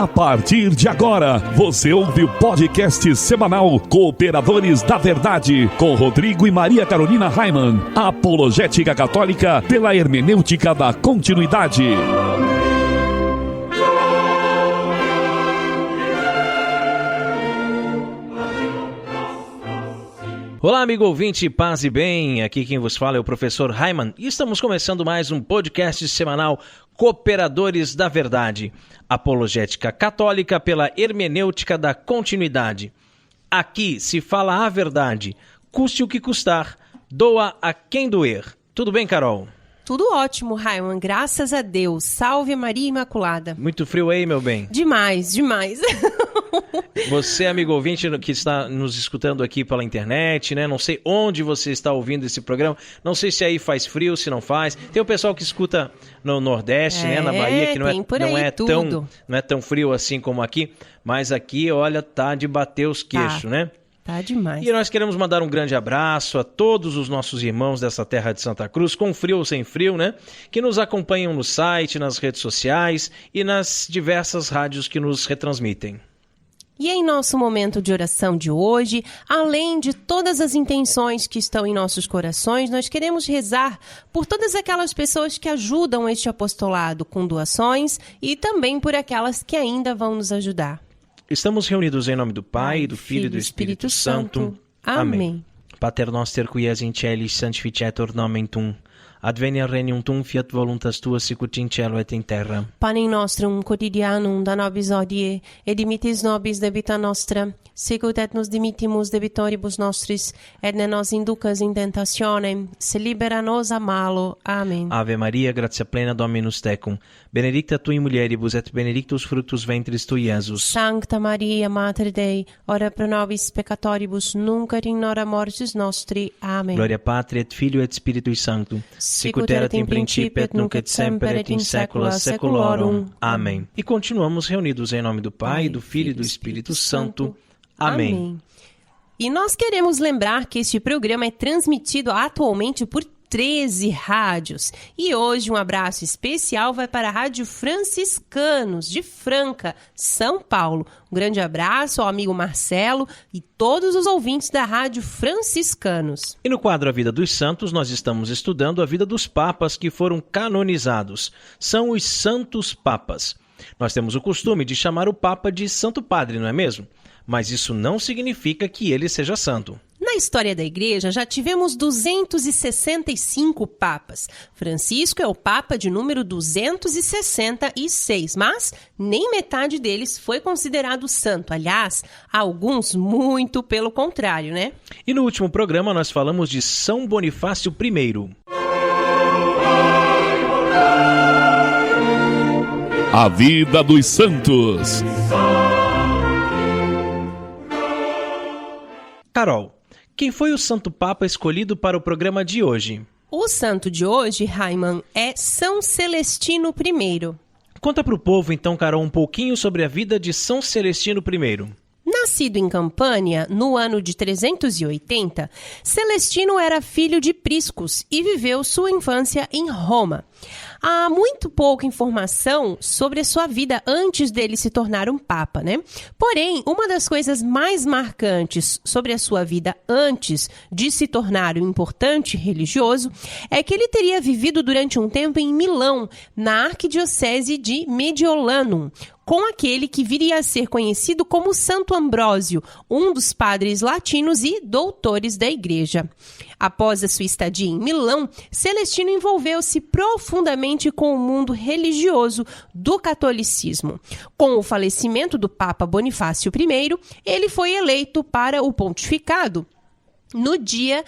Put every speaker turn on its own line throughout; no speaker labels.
A partir de agora, você ouve o podcast semanal Cooperadores da Verdade, com Rodrigo e Maria Carolina Raimann, apologética católica pela hermenêutica da continuidade.
Olá, amigo ouvinte, paz e bem, aqui quem vos fala é o professor Raimann e estamos começando mais um podcast semanal Cooperadores da Verdade, apologética católica pela hermenêutica da continuidade. Aqui se fala a verdade, custe o que custar, doa a quem doer. Tudo bem, Carol?
Tudo ótimo, Raimann, graças a Deus. Salve Maria Imaculada.
Muito frio aí, meu bem?
Demais.
Você, amigo ouvinte, que está nos escutando aqui pela internet, né? Não sei onde você está ouvindo esse programa. Não sei se aí faz frio, se não faz. Tem o pessoal que escuta no Nordeste, né? Na Bahia, que não é tão frio assim como aqui. Mas aqui, olha, tá de bater os queixos, né?
Tá demais.
E nós queremos mandar um grande abraço a todos os nossos irmãos dessa terra de Santa Cruz, com frio ou sem frio, né? Que nos acompanham no site, nas redes sociais e nas diversas rádios que nos retransmitem.
E em nosso momento de oração de hoje, além de todas as intenções que estão em nossos corações, nós queremos rezar por todas aquelas pessoas que ajudam este apostolado com doações e também por aquelas que ainda vão nos ajudar.
Estamos reunidos em nome do Pai, do Filho e do Espírito Santo. Amém. Pater noster qui es in celis sanctificetur nomen tuum. Adveniat regnum tuum, fiat voluntas tua sicut in cielo et in terra.
Panem nostrum quotidianum da nobis hodie, et dimitis nobis debita nostra, sicut et nos dimittimus debitoribus nostris, et ne nos inducas in tentationem, se libera nos a malo. Amen.
Ave Maria, gratia plena Dominus tecum, benedicta tui mulieribus et benedictus fructus ventris tui, Iesus.
Sancta Maria, Mater Dei, ora pro nobis peccatoribus, nunc et in hora mortis nostri. Amen.
Gloria Patri et Filio et Spiritui Sancto, sicut erat in principio et nunc et semper et in saecula saeculorum. Amém. E continuamos reunidos em nome do Pai, do Filho e do Espírito Santo. Amém.
E nós queremos lembrar que este programa é transmitido atualmente por 13 rádios. E hoje um abraço especial vai para a Rádio Franciscanos, de Franca, São Paulo. Um grande abraço ao amigo Marcelo e todos os ouvintes da Rádio Franciscanos.
E no quadro A Vida dos Santos, nós estamos estudando a vida dos papas que foram canonizados. São os Santos Papas. Nós temos o costume de chamar o Papa de Santo Padre, não é mesmo? Mas isso não significa que ele seja santo.
Na história da Igreja, já tivemos 265 papas. Francisco é o papa de número 266, mas nem metade deles foi considerado santo. Aliás, alguns muito pelo contrário, né?
E no último programa nós falamos de São Bonifácio I.
A vida dos santos.
Carol, quem foi o Santo Papa escolhido para o programa de hoje?
O santo de hoje, Raimann, é São Celestino I.
Conta para o povo, então, Carol, um pouquinho sobre a vida de São Celestino I.
Nascido em Campânia, no ano de 380, Celestino era filho de Priscus e viveu sua infância em Roma. Há muito pouca informação sobre a sua vida antes dele se tornar um papa, né? Porém, uma das coisas mais marcantes sobre a sua vida antes de se tornar um importante religioso é que ele teria vivido durante um tempo em Milão, na arquidiocese de Mediolanum, com aquele que viria a ser conhecido como Santo Ambrósio, um dos padres latinos e doutores da Igreja. Após a sua estadia em Milão, Celestino envolveu-se profundamente com o mundo religioso do catolicismo. Com o falecimento do Papa Bonifácio I, ele foi eleito para o pontificado no dia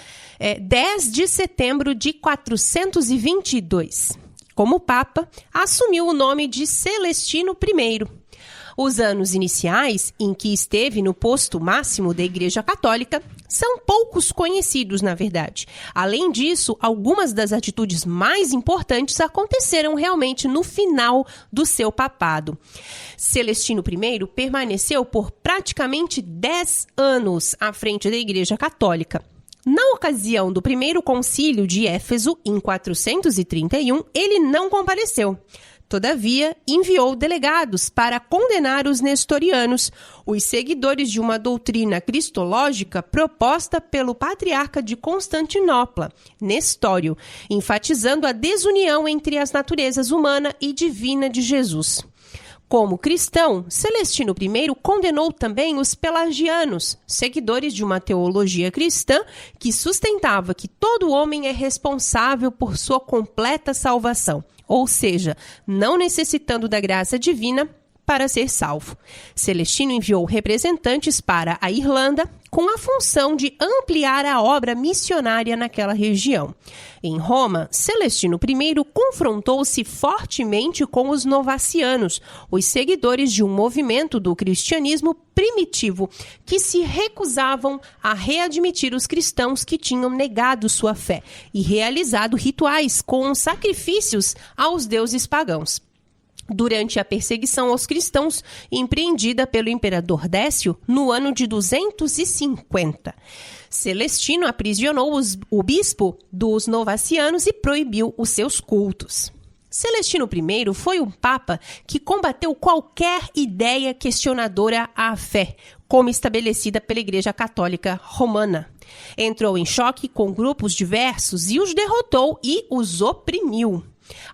10 de setembro de 422. Como Papa, assumiu o nome de Celestino I. Os anos iniciais, em que esteve no posto máximo da Igreja Católica, são poucos conhecidos, na verdade. Além disso, algumas das atitudes mais importantes aconteceram realmente no final do seu papado. Celestino I permaneceu por praticamente 10 anos à frente da Igreja Católica. Na ocasião do primeiro concílio de Éfeso, em 431, ele não compareceu. todavia, enviou delegados para condenar os nestorianos, os seguidores de uma doutrina cristológica proposta pelo patriarca de Constantinopla, Nestório, enfatizando a desunião entre as naturezas humana e divina de Jesus. Como cristão, Celestino I condenou também os pelagianos, seguidores de uma teologia cristã que sustentava que todo homem é responsável por sua completa salvação, ou seja, não necessitando da graça divina para ser salvo. Celestino enviou representantes para a Irlanda com a função de ampliar a obra missionária naquela região. Em Roma, Celestino I confrontou-se fortemente com os novacianos, os seguidores de um movimento do cristianismo primitivo que se recusavam a readmitir os cristãos que tinham negado sua fé e realizado rituais com sacrifícios aos deuses pagãos. Durante a perseguição aos cristãos empreendida pelo imperador Décio no ano de 250. Celestino aprisionou o bispo dos novacianos e proibiu os seus cultos. Celestino I foi um papa que combateu qualquer ideia questionadora à fé, como estabelecida pela Igreja Católica Romana. Entrou em choque com grupos diversos e os derrotou e os oprimiu.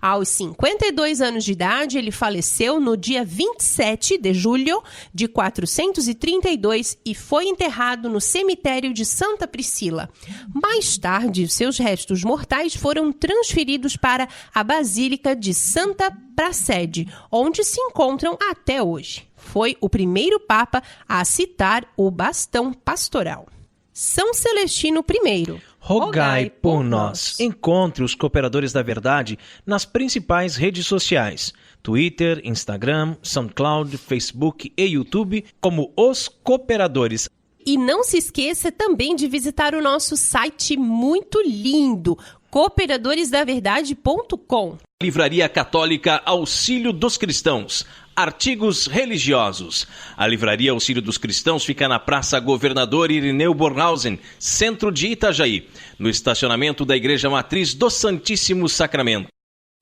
Aos 52 anos de idade, ele faleceu no dia 27 de julho de 432 e foi enterrado no cemitério de Santa Priscila. Mais tarde, seus restos mortais foram transferidos para a Basílica de Santa Prassede, onde se encontram até hoje. Foi o primeiro papa a citar o bastão pastoral. São Celestino I.
Rogai por nós. Encontre os Cooperadores da Verdade nas principais redes sociais: Twitter, Instagram, SoundCloud, Facebook e YouTube como Os Cooperadores.
E não se esqueça também de visitar o nosso site muito lindo, cooperadoresdaverdade.com.
Livraria Católica Auxílio dos Cristãos. Artigos religiosos. A Livraria Auxílio dos Cristãos fica na Praça Governador Irineu Bornhausen, centro de Itajaí, no estacionamento da Igreja Matriz do Santíssimo Sacramento.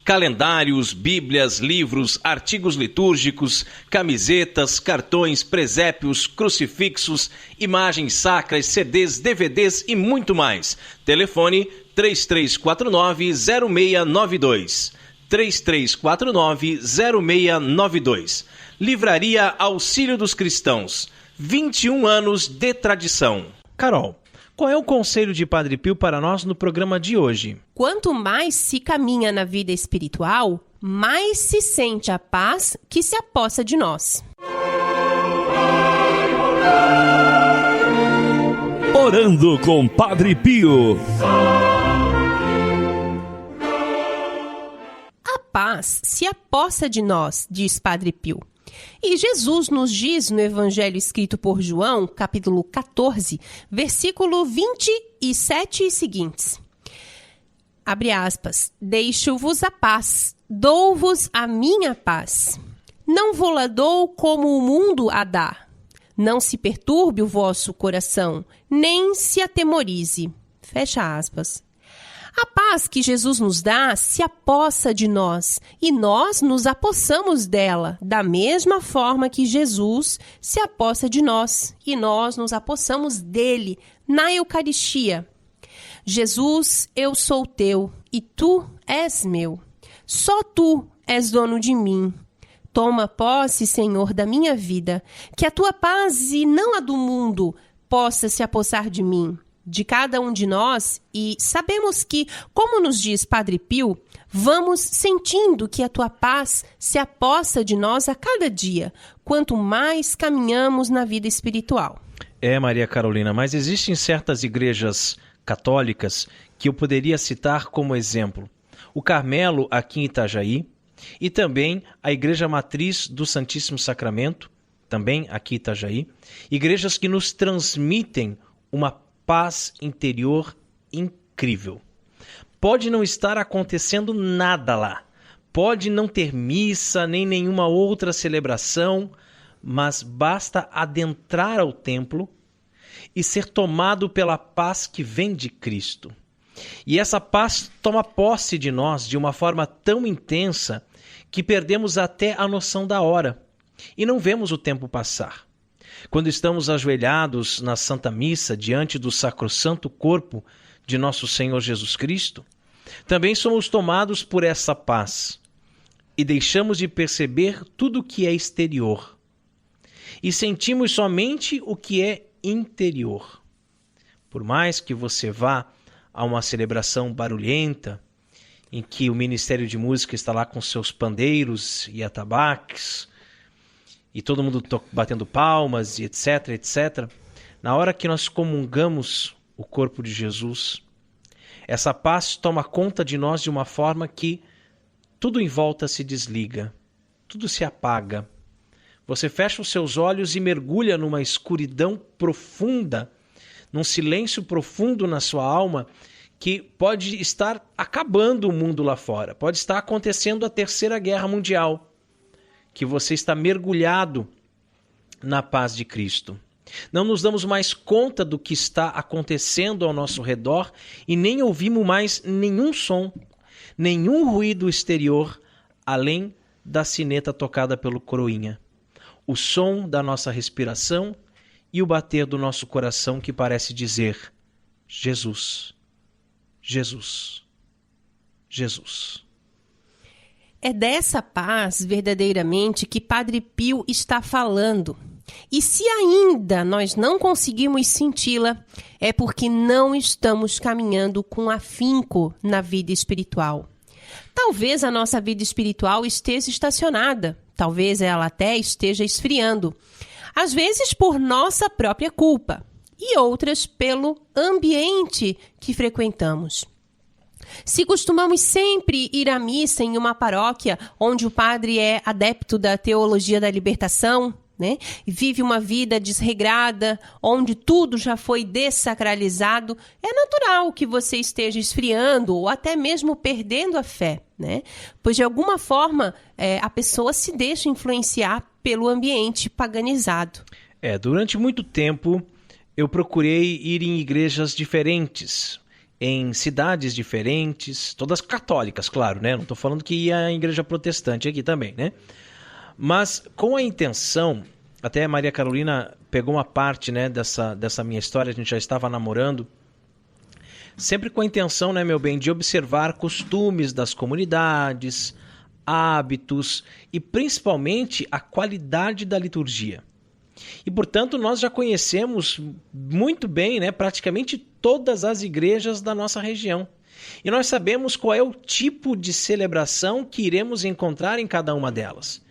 Calendários, bíblias, livros, artigos litúrgicos, camisetas, cartões, presépios, crucifixos, imagens sacras, CDs, DVDs e muito mais. Telefone 3349-0692. 3349-0692. Livraria Auxílio dos Cristãos. 21 anos de tradição. Carol, qual é o conselho de Padre Pio para nós no programa de hoje?
Quanto mais se caminha na vida espiritual, mais se sente a paz que se apossa de nós.
Orando com Padre Pio.
Paz se apossa de nós, diz Padre Pio. E Jesus nos diz no Evangelho escrito por João, capítulo 14, versículo 27 e seguintes. Abre aspas. Deixo-vos a paz, dou-vos a minha paz. Não vou-la dou como o mundo a dá. Não se perturbe o vosso coração, nem se atemorize. Fecha aspas. A paz que Jesus nos dá se apossa de nós e nós nos apossamos dela, da mesma forma que Jesus se apossa de nós e nós nos apossamos dele na Eucaristia. Jesus, eu sou teu e tu és meu. Só tu és dono de mim. Toma posse, Senhor, da minha vida, que a tua paz e não a do mundo possa se apossar de mim, de cada um de nós, e sabemos que, como nos diz Padre Pio, vamos sentindo que a tua paz se apossa de nós a cada dia, quanto mais caminhamos na vida espiritual.
Maria Carolina, mas existem certas igrejas católicas que eu poderia citar como exemplo. O Carmelo, aqui em Itajaí, e também a Igreja Matriz do Santíssimo Sacramento, também aqui em Itajaí, igrejas que nos transmitem uma paz interior incrível. Pode não estar acontecendo nada lá, pode não ter missa nem nenhuma outra celebração, mas basta adentrar ao templo e ser tomado pela paz que vem de Cristo. E essa paz toma posse de nós de uma forma tão intensa que perdemos até a noção da hora e não vemos o tempo passar. Quando estamos ajoelhados na Santa Missa diante do sacrossanto corpo de nosso Senhor Jesus Cristo, também somos tomados por essa paz e deixamos de perceber tudo o que é exterior e sentimos somente o que é interior. Por mais que você vá a uma celebração barulhenta, em que o Ministério de Música está lá com seus pandeiros e atabaques, e todo mundo batendo palmas, e etc, etc. Na hora que nós comungamos o corpo de Jesus, essa paz toma conta de nós de uma forma que tudo em volta se desliga, tudo se apaga. Você fecha os seus olhos e mergulha numa escuridão profunda, num silêncio profundo na sua alma, que pode estar acabando o mundo lá fora, pode estar acontecendo a Terceira Guerra Mundial, que você está mergulhado na paz de Cristo. Não nos damos mais conta do que está acontecendo ao nosso redor e nem ouvimos mais nenhum som, nenhum ruído exterior, além da sineta tocada pelo coroinha. O som da nossa respiração e o bater do nosso coração que parece dizer: Jesus, Jesus, Jesus.
É dessa paz, verdadeiramente, que Padre Pio está falando. E se ainda nós não conseguimos senti-la, é porque não estamos caminhando com afinco na vida espiritual. Talvez a nossa vida espiritual esteja estacionada, talvez ela até esteja esfriando. Às vezes por nossa própria culpa e outras pelo ambiente que frequentamos. Se costumamos sempre ir à missa em uma paróquia onde o padre é adepto da teologia da libertação, né? E vive uma vida desregrada, onde tudo já foi dessacralizado, é natural que você esteja esfriando ou até mesmo perdendo a fé, né? Pois de alguma forma a pessoa se deixa influenciar pelo ambiente paganizado.
Durante muito tempo eu procurei ir em igrejas diferentes, em cidades diferentes, todas católicas, claro, né? Não estou falando que ia em igreja protestante aqui também, né? Mas com a intenção, até a Maria Carolina pegou uma parte, né, dessa minha história, a gente já estava namorando, sempre com a intenção, né, meu bem, de observar costumes das comunidades, hábitos e principalmente a qualidade da liturgia. E, portanto, nós já conhecemos muito bem, né, praticamente todas as igrejas da nossa região. E nós sabemos qual é o tipo de celebração que iremos encontrar em cada uma delas.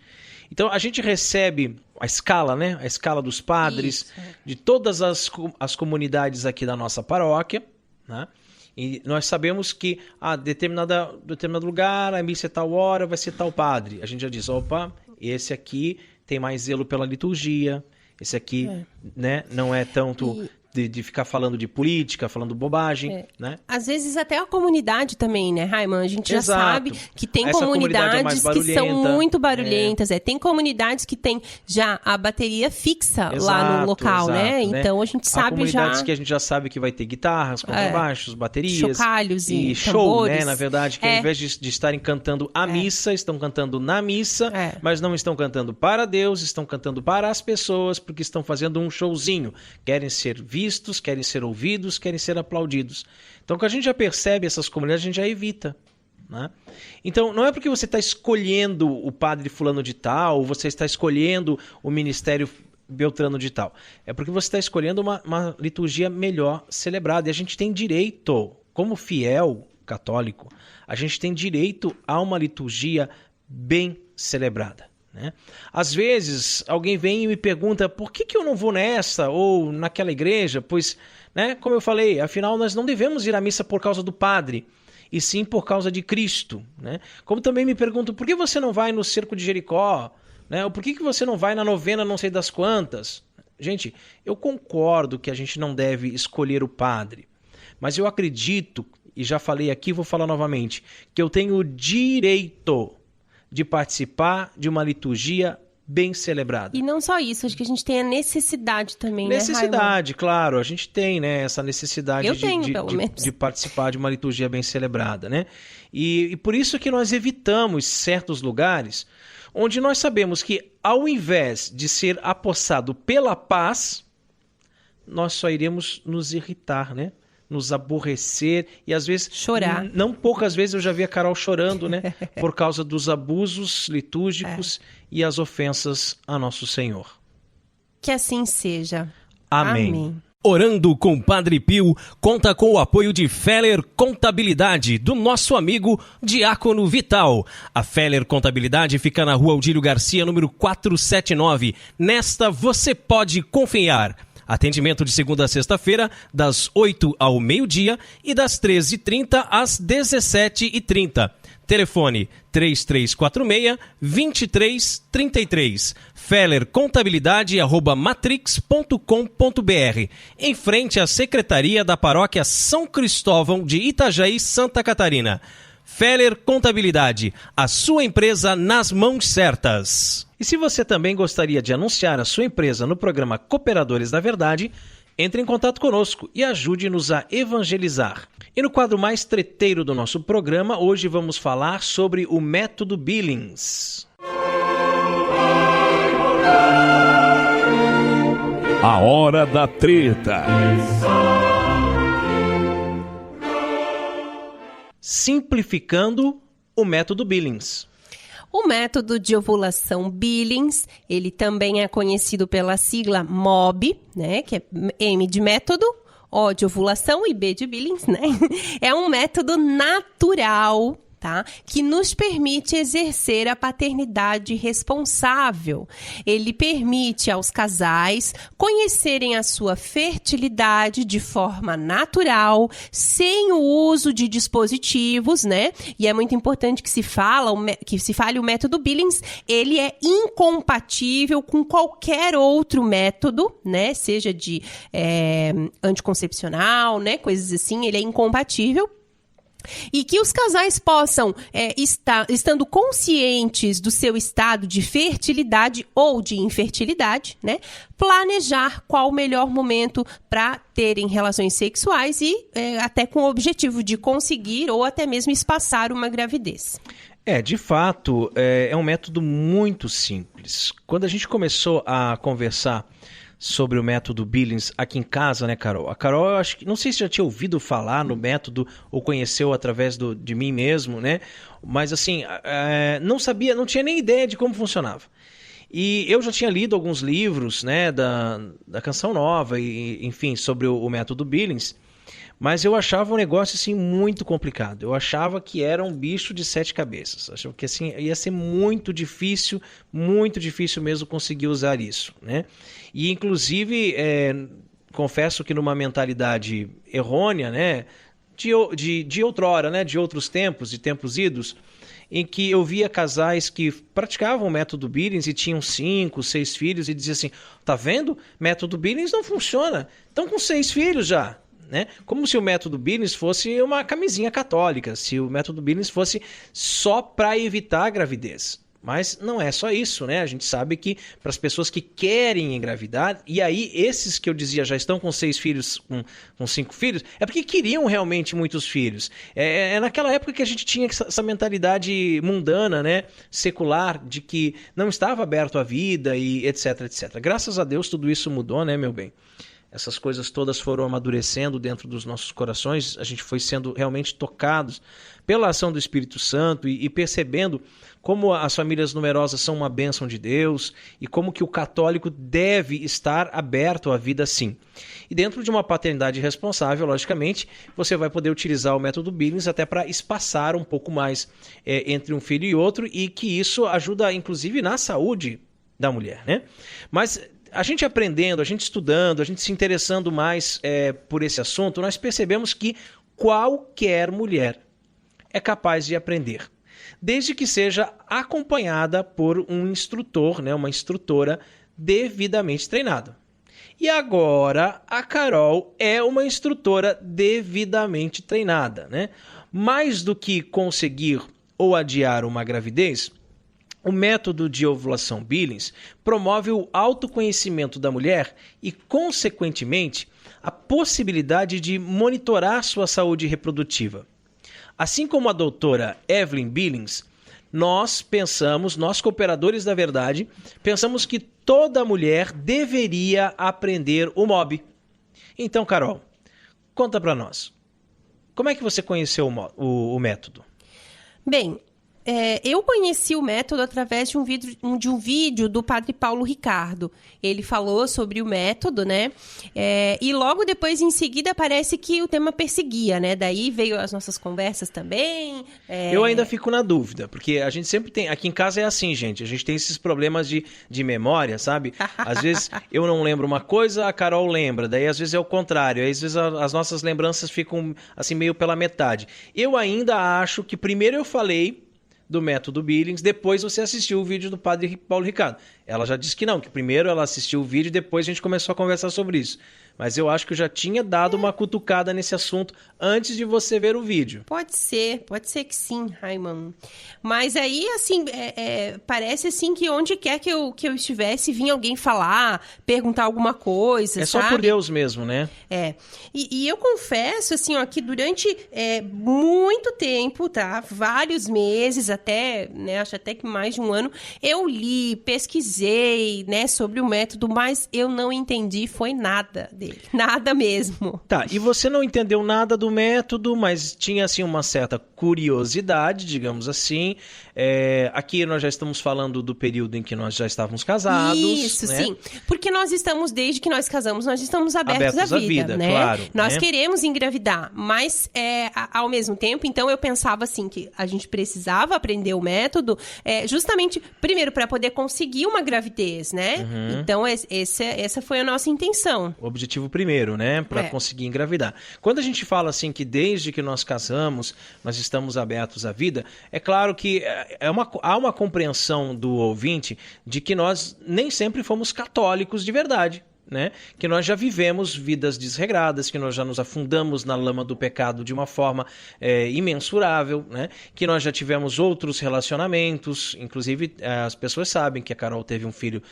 Então, a gente recebe a escala, né, a escala dos padres, isso, de todas as comunidades aqui da nossa paróquia, né? E nós sabemos que determinado lugar, a missa é tal hora, vai ser tal padre. A gente já diz, opa, esse aqui tem mais zelo pela liturgia, esse aqui né, não é tanto de ficar falando de política, falando bobagem, né?
Às vezes até a comunidade também, né, Raiman? A gente já sabe que tem comunidades que são muito barulhentas. Tem comunidades que tem já a bateria fixa lá no local, né? Então a gente sabe já...
comunidades que a gente já sabe que vai ter guitarras, contrabaixos, baterias...
chocalhos e
show,
tambores.
Né? Na verdade, que ao invés de estarem cantando a missa, estão cantando na missa, mas não estão cantando para Deus, estão cantando para as pessoas, porque estão fazendo um showzinho. Querem ser vistos, querem ser ouvidos, querem ser aplaudidos. Então, quando a gente já percebe essas comunidades, a gente já evita, né? Então, não é porque você está escolhendo o padre fulano de tal, ou você está escolhendo o ministério beltrano de tal. É porque você está escolhendo uma liturgia melhor celebrada. E a gente tem direito, como fiel católico, a gente tem direito a uma liturgia bem celebrada, né? Às vezes alguém vem e me pergunta por que eu não vou nessa ou naquela igreja, pois, né, como eu falei, afinal nós não devemos ir à missa por causa do padre, e sim por causa de Cristo, né? Como também me perguntam por que você não vai no cerco de Jericó, né? Ou por que você não vai na novena não sei das quantas. Gente, eu concordo que a gente não deve escolher o padre, mas eu acredito, e já falei aqui, vou falar novamente, que eu tenho o direito de participar de uma liturgia bem celebrada.
E não só isso, acho que a gente tem a necessidade também,
Necessidade, claro, a gente tem, né, essa necessidade
de
participar de uma liturgia bem celebrada, né? E por isso que nós evitamos certos lugares onde nós sabemos que, ao invés de ser apossado pela paz, nós só iremos nos irritar, né? Nos aborrecer e às vezes...
chorar.
Não poucas vezes eu já vi a Carol chorando, né? Por causa dos abusos litúrgicos e as ofensas a nosso Senhor.
Que assim seja.
Amém.
Orando com Padre Pio conta com o apoio de Feller Contabilidade, do nosso amigo Diácono Vital. A Feller Contabilidade fica na Rua Aldílio Garcia, número 479. Nesta você pode confiar. Atendimento de segunda a sexta-feira, das 8 ao meio-dia e das 13h30 às 17h30. Telefone 3346-2333. fellercontabilidade@matrix.com.br. Em frente à Secretaria da Paróquia São Cristóvão de Itajaí, Santa Catarina. Feller Contabilidade, a sua empresa nas mãos certas.
E se você também gostaria de anunciar a sua empresa no programa Cooperadores da Verdade, entre em contato conosco e ajude-nos a evangelizar. E no quadro mais treteiro do nosso programa, hoje vamos falar sobre o método Billings.
A hora da treta.
Simplificando o método Billings.
O método de ovulação Billings, ele também é conhecido pela sigla MOB, né, que é M de método, O de ovulação e B de Billings, né? É um método natural, tá? Que nos permite exercer a paternidade responsável. Ele permite aos casais conhecerem a sua fertilidade de forma natural, sem o uso de dispositivos, né? E é muito importante que se fale o método Billings, ele é incompatível com qualquer outro método, né? Seja de anticoncepcional, né? Coisas assim, ele é incompatível. E que os casais possam, estando conscientes do seu estado de fertilidade ou de infertilidade, né, planejar qual o melhor momento para terem relações sexuais e até com o objetivo de conseguir ou até mesmo espaçar uma gravidez.
De fato, é um método muito simples. Quando a gente começou a conversar sobre o método Billings aqui em casa, né, Carol? A Carol, eu acho que, não sei se já tinha ouvido falar no método ou conheceu através de mim mesmo, né? Mas assim, não sabia, não tinha nem ideia de como funcionava. E eu já tinha lido alguns livros, né, da Canção Nova, e, enfim, sobre o método Billings, mas eu achava um negócio assim muito complicado. Eu achava que era um bicho de 7 cabeças. Eu achava que assim ia ser muito difícil mesmo conseguir usar isso, né? E inclusive confesso que numa mentalidade errônea, né, de outrora, né, de outros tempos, de tempos idos, em que eu via casais que praticavam o método Billings e tinham 5, 6 filhos e diziam assim, tá vendo? Método Billings não funciona. Estão com 6 filhos já. Né? Como se o método Billings fosse uma camisinha católica, se o método Billings fosse só para evitar a gravidez. Mas não é só isso, né? A gente sabe que para as pessoas que querem engravidar, e aí esses que eu dizia já estão com 6 filhos, com 5 filhos, é porque queriam realmente muitos filhos. É naquela época que a gente tinha essa mentalidade mundana, né? Secular, de que não estava aberto à vida e etc, etc. Graças a Deus tudo isso mudou, né, meu bem? Essas coisas todas foram amadurecendo dentro dos nossos corações, a gente foi sendo realmente tocados pela ação do Espírito Santo e percebendo como as famílias numerosas são uma bênção de Deus e como que o católico deve estar aberto à vida sim. E dentro de uma paternidade responsável, logicamente, você vai poder utilizar o método Billings até para espaçar um pouco mais entre um filho e outro, e que isso ajuda inclusive na saúde da mulher, né? Mas a gente aprendendo, a gente estudando, a gente se interessando mais por esse assunto, nós percebemos que qualquer mulher é capaz de aprender, desde que seja acompanhada por um instrutor, né, uma instrutora devidamente treinada. E agora a Carol é uma instrutora devidamente treinada, né? Mais do que conseguir ou adiar uma gravidez, O método de ovulação Billings promove o autoconhecimento da mulher e, consequentemente, a possibilidade de monitorar sua saúde reprodutiva. Assim como a doutora Evelyn Billings, nós cooperadores da verdade, pensamos que toda mulher deveria aprender o MOB. Então, Carol, conta pra nós. Como é que você conheceu o método?
Bem, eu conheci o método através de um vídeo do Padre Paulo Ricardo. Ele falou sobre o método, né? E logo depois, em seguida, parece que o tema perseguia, né? Daí veio as nossas conversas também.
Eu ainda fico na dúvida, porque a gente sempre tem... Aqui em casa é assim, gente. A gente tem esses problemas de memória, sabe? Às vezes eu não lembro uma coisa, a Carol lembra. Daí às vezes é o contrário. Aí, às vezes as nossas lembranças ficam assim meio pela metade. Eu ainda acho que primeiro eu falei do método Billings, depois você assistiu o vídeo do Padre Paulo Ricardo. Ela já disse que não, que primeiro ela assistiu o vídeo e depois a gente começou a conversar sobre isso. Mas eu acho que eu já tinha dado uma cutucada nesse assunto antes de você ver o vídeo.
Pode ser que sim, Raiman. Mas aí, assim, parece assim que onde quer que eu estivesse, vinha alguém falar, perguntar alguma coisa,
sabe? Só por Deus mesmo, né?
E eu confesso, assim, ó, que durante muito tempo, tá? Vários meses, até, né? Acho até que mais de um ano, eu li, pesquisei, né? Sobre o método, mas eu não entendi, foi nada dele. Nada mesmo.
Tá, e você não entendeu nada do método, mas tinha, assim, uma certa curiosidade, digamos assim. Aqui nós já estamos falando do período em que nós já estávamos casados.
Isso, né? Sim. Porque nós estamos, desde que nós casamos, nós estamos abertos à vida, né?
Claro,
nós
né?
queremos engravidar, mas ao mesmo tempo, então eu pensava assim, que a gente precisava aprender o método justamente, primeiro, para poder conseguir uma gravidez, né?
Uhum.
Então, essa foi a nossa intenção.
O objetivo primeiro, né? Para conseguir engravidar. Quando a gente fala assim que desde que nós casamos, nós estamos abertos à vida, é claro que há uma compreensão do ouvinte de que nós nem sempre fomos católicos de verdade. Né? Que nós já vivemos vidas desregradas, que nós já nos afundamos na lama do pecado de uma forma imensurável, né? Que nós já tivemos outros relacionamentos, inclusive as pessoas sabem que a Carol teve um filho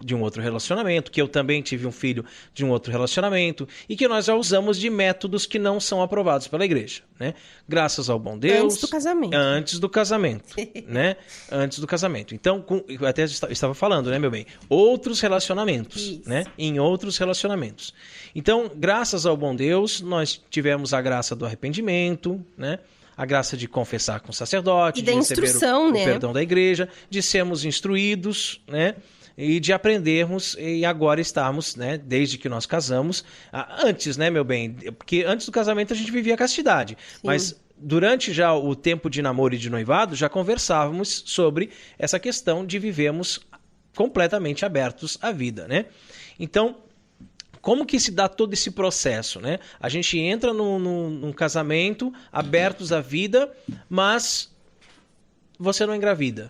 de um outro relacionamento, que eu também tive um filho de um outro relacionamento, e que nós já usamos de métodos que não são aprovados pela igreja, né? Graças ao bom Deus.
Antes do casamento.
Antes do casamento, né? Antes do casamento. Então, eu até estava falando, né, meu bem? Outros relacionamentos,
isso.
Né? Em outros relacionamentos. Então, graças ao bom Deus, nós tivemos a graça do arrependimento, né? A graça de confessar com o sacerdote,
e da
de receber
instrução,
o perdão da igreja, de sermos instruídos, né? E de aprendermos e agora estarmos, né? Desde que nós casamos, antes, né, meu bem? Porque antes do casamento a gente vivia a castidade, sim. Mas durante já o tempo de namoro e de noivado, já conversávamos sobre essa questão de vivermos completamente abertos à vida, né? Então, como que se dá todo esse processo, né? A gente entra num casamento, abertos à vida, mas você não engravida,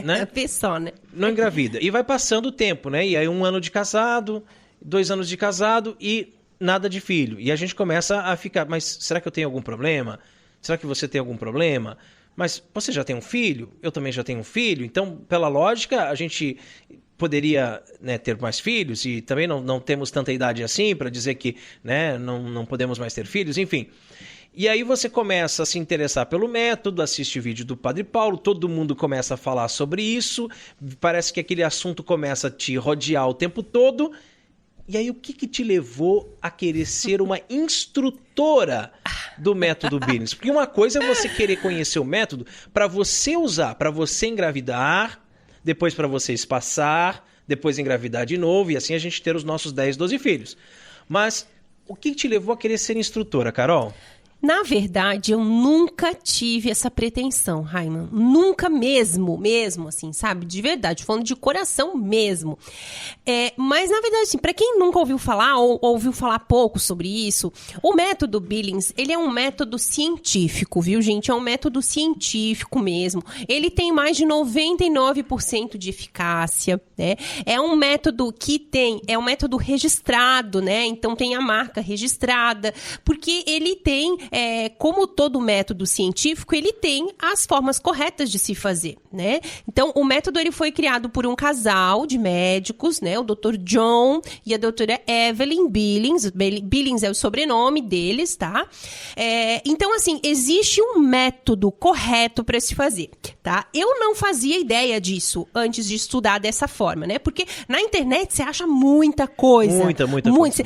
né?
Pessoa, né?
Não engravida. E vai passando o tempo, né? E aí 1 ano de casado, 2 anos de casado e nada de filho. E a gente começa a ficar, mas será que eu tenho algum problema? Será que você tem algum problema? Mas você já tem um filho? Eu também já tenho um filho. Então, pela lógica, a gente poderia, né, ter mais filhos e também não temos tanta idade assim para dizer que, né, não podemos mais ter filhos, enfim. E aí você começa a se interessar pelo método, assiste o vídeo do Padre Paulo, todo mundo começa a falar sobre isso, parece que aquele assunto começa a te rodear o tempo todo. E aí o que te levou a querer ser uma instrutora do método Billings? Porque uma coisa é você querer conhecer o método para você usar, para você engravidar, depois para você espaçar, depois engravidar de novo e assim a gente ter os nossos 10, 12 filhos. Mas o que te levou a querer ser instrutora, Carol?
Na verdade, eu nunca tive essa pretensão, Raiman. Nunca mesmo, assim, sabe? De verdade, falando de coração mesmo. Mas, na verdade, assim, para quem nunca ouviu falar ou ouviu falar pouco sobre isso, o método Billings, ele é um método científico, viu, gente? É um método científico mesmo. Ele tem mais de 99% de eficácia, né? É um método é um método registrado, né? Então, tem a marca registrada, porque ele tem como todo método científico, ele tem as formas corretas de se fazer, né? Então, o método ele foi criado por um casal de médicos, né? O Dr. John e a doutora Evelyn Billings. Billings é o sobrenome deles, tá? Então, assim, existe um método correto para se fazer, tá? Eu não fazia ideia disso antes de estudar dessa forma, né? Porque na internet você acha muita coisa.
Muita coisa.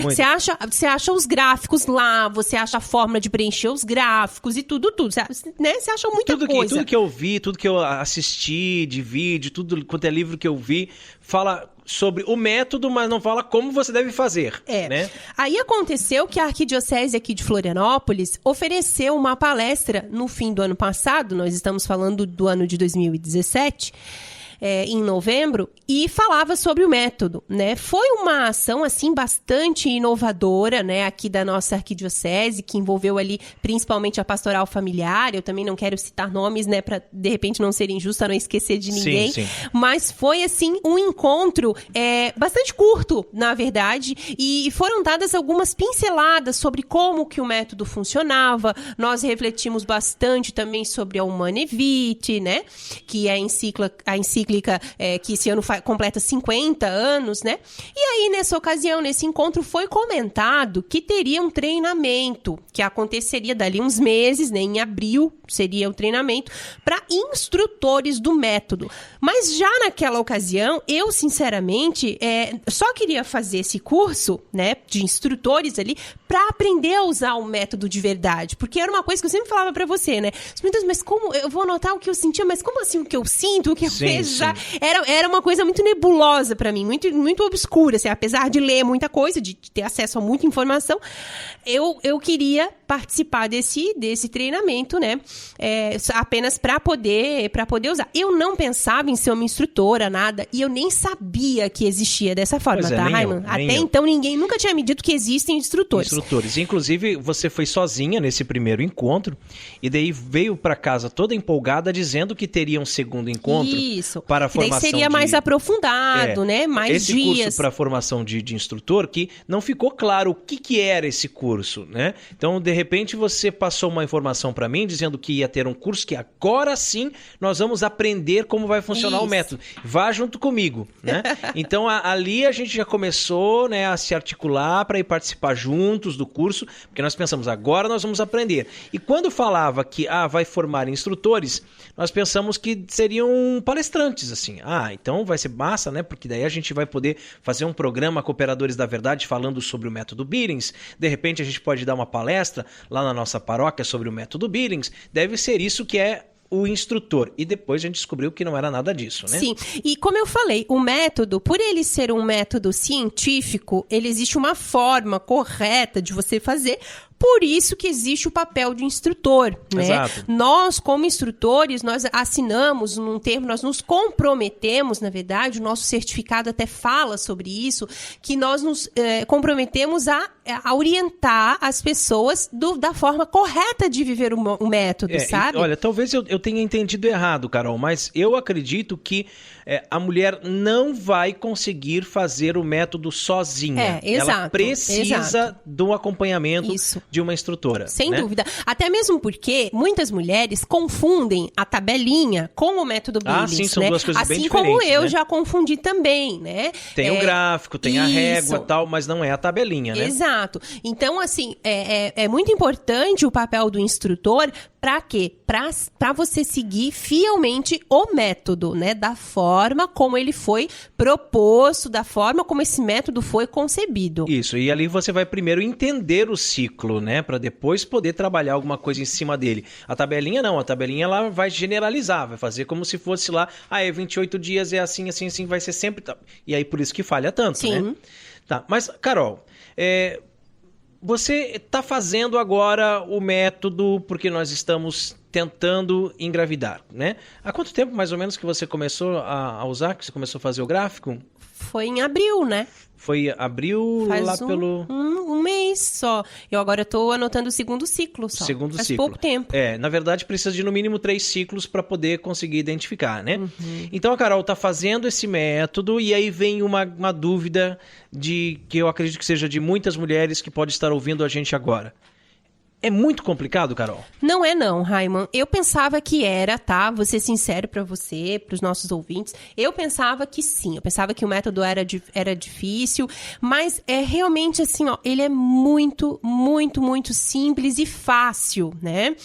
Você acha os gráficos lá, você acha a forma de preencher os gráficos e tudo. Você acha muita coisa.
Tudo que eu vi, tudo que eu assisti de vídeo, tudo quanto é livro que eu vi, fala sobre o método, mas não fala como você deve fazer. Né?
Aí aconteceu que a Arquidiocese aqui de Florianópolis ofereceu uma palestra no fim do ano passado, nós estamos falando do ano de 2017, em novembro, e falava sobre o método, né? Foi uma ação, assim, bastante inovadora, né, aqui da nossa arquidiocese, que envolveu ali principalmente a pastoral familiar. Eu também não quero citar nomes, né, para de repente não ser injusta, não esquecer de ninguém.
Sim.
Mas foi, assim, um encontro bastante curto, na verdade, e foram dadas algumas pinceladas sobre como que o método funcionava. Nós refletimos bastante também sobre a Humanae Vitae, né, que é a encíclica que esse ano completa 50 anos, né? E aí, nessa ocasião, nesse encontro, foi comentado que teria um treinamento que aconteceria dali uns meses, né? Em abril seria o treinamento para instrutores do método. Mas já naquela ocasião, eu, sinceramente, só queria fazer esse curso, né? De instrutores ali, para aprender a usar o método de verdade. Porque era uma coisa que eu sempre falava para você, né? Meu Deus, mas como eu vou anotar o que eu sentia? Mas como assim o que eu sinto, o que eu vejo? Era uma coisa muito nebulosa para mim, muito, muito obscura, assim, apesar de ler muita coisa, de ter acesso a muita informação, eu queria participar desse treinamento, né, apenas para poder usar. Eu não pensava em ser uma instrutora, nada, e eu nem sabia que existia dessa forma, tá, Raiman? Até então, ninguém nunca tinha me dito que existem instrutores.
Inclusive, você foi sozinha nesse primeiro encontro, e daí veio para casa toda empolgada, dizendo que teria um segundo encontro.
Isso.
Para a formação
daí seria mais aprofundado, né? Mais
esse
dias.
Esse curso para formação de instrutor, que não ficou claro o que era esse curso, né? Então, de repente, você passou uma informação para mim, dizendo que ia ter um curso que agora sim nós vamos aprender como vai funcionar o método. Vá junto comigo, né? Então, ali a gente já começou, né, a se articular para ir participar juntos do curso, porque nós pensamos, agora nós vamos aprender. E quando falava que vai formar instrutores, nós pensamos que seriam palestrantes, assim. Então vai ser massa, né? Porque daí a gente vai poder fazer um programa Cooperadores da Verdade falando sobre o método Billings. De repente a gente pode dar uma palestra lá na nossa paróquia sobre o método Billings. Deve ser isso que é o instrutor. E depois a gente descobriu que não era nada disso, né?
Sim. E como eu falei, o método, por ele ser um método científico, ele existe uma forma correta de você fazer. Por isso que existe o papel de instrutor, né?
Exato.
Nós, como instrutores, nós assinamos num termo, nós nos comprometemos, na verdade, o nosso certificado até fala sobre isso, que nós nos comprometemos a orientar as pessoas da forma correta de viver o método, sabe?
Olha, talvez eu tenha entendido errado, Carol, mas eu acredito que a mulher não vai conseguir fazer o método sozinha.
Exato.
Ela precisa do acompanhamento de uma instrutora.
Sem dúvida. Até mesmo porque muitas mulheres confundem a tabelinha com o método Billings,
sim, são
né?
duas coisas bem diferentes.
Assim como eu
né?
já confundi também, né?
Tem o gráfico, tem a régua e tal, mas não é a tabelinha, né?
Exato. Então, assim, é muito importante o papel do instrutor. Para quê? Para você seguir fielmente o método, né? Da forma como ele foi proposto, da forma como esse método foi concebido.
Isso, e ali você vai primeiro entender o ciclo, né? Para depois poder trabalhar alguma coisa em cima dele. A tabelinha não, a tabelinha ela vai generalizar, vai fazer como se fosse lá, 28 dias é assim, assim, assim, vai ser sempre... E aí por isso que falha tanto,
Sim.
né? Tá, mas, Carol, você está fazendo agora o método porque nós estamos tentando engravidar, né? Há quanto tempo, mais ou menos, que você começou a usar, que você começou a fazer o gráfico?
Foi em abril, né?
Foi abril
Faz
lá pelo...
um mês só. Eu agora estou anotando o segundo ciclo só. Faz pouco tempo.
Na verdade, precisa de no mínimo 3 ciclos para poder conseguir identificar, né? Uhum. Então, a Carol está fazendo esse método e aí vem uma dúvida que eu acredito que seja de muitas mulheres que podem estar ouvindo a gente agora. É muito complicado, Carol?
Não é não, Raiman. Eu pensava que era, tá? Vou ser sincero pra você, pros nossos ouvintes. Eu pensava que sim. Eu pensava que o método era difícil. Mas é realmente assim, ó. Ele é muito, muito, muito simples e fácil, né?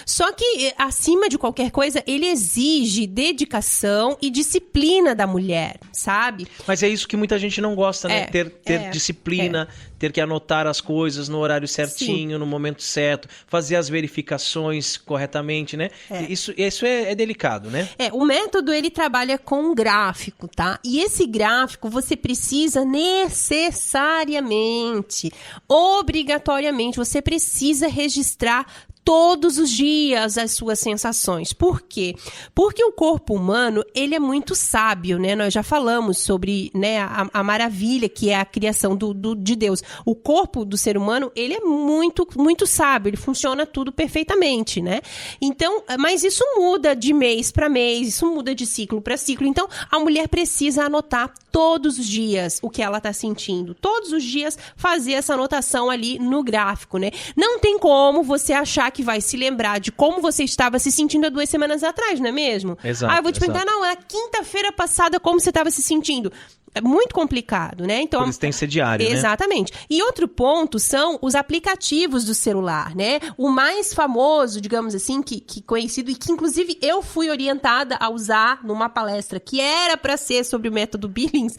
Só que, acima de qualquer coisa, ele exige dedicação e disciplina da mulher, sabe?
Mas é isso que muita gente não gosta, né? Ter disciplina, ter que anotar as coisas no horário certinho, sim, no momento certo, fazer as verificações corretamente, né? Isso é delicado, né?
O método, ele trabalha com um gráfico, tá? E esse gráfico você precisa necessariamente, obrigatoriamente, você precisa registrar todos os dias as suas sensações. Por quê? Porque o corpo humano, ele é muito sábio, né? Nós já falamos sobre, né, a maravilha que é a criação de Deus. O corpo do ser humano, ele é muito, muito sábio, ele funciona tudo perfeitamente, né? Então, mas isso muda de mês para mês, isso muda de ciclo para ciclo. Então, a mulher precisa anotar todos os dias o que ela está sentindo. Todos os dias fazer essa anotação ali no gráfico, né? Não tem como você achar que vai se lembrar de como você estava se sentindo há 2 semanas atrás, não é mesmo?
Exato.
Eu vou te perguntar, não, na quinta-feira passada, como você estava se sentindo? É muito complicado, né? Então,
por isso tem que ser diário,
exatamente.
Né?
E outro ponto são os aplicativos do celular, né? O mais famoso, digamos assim, que conhecido e que, inclusive, eu fui orientada a usar numa palestra que era para ser sobre o método Billings,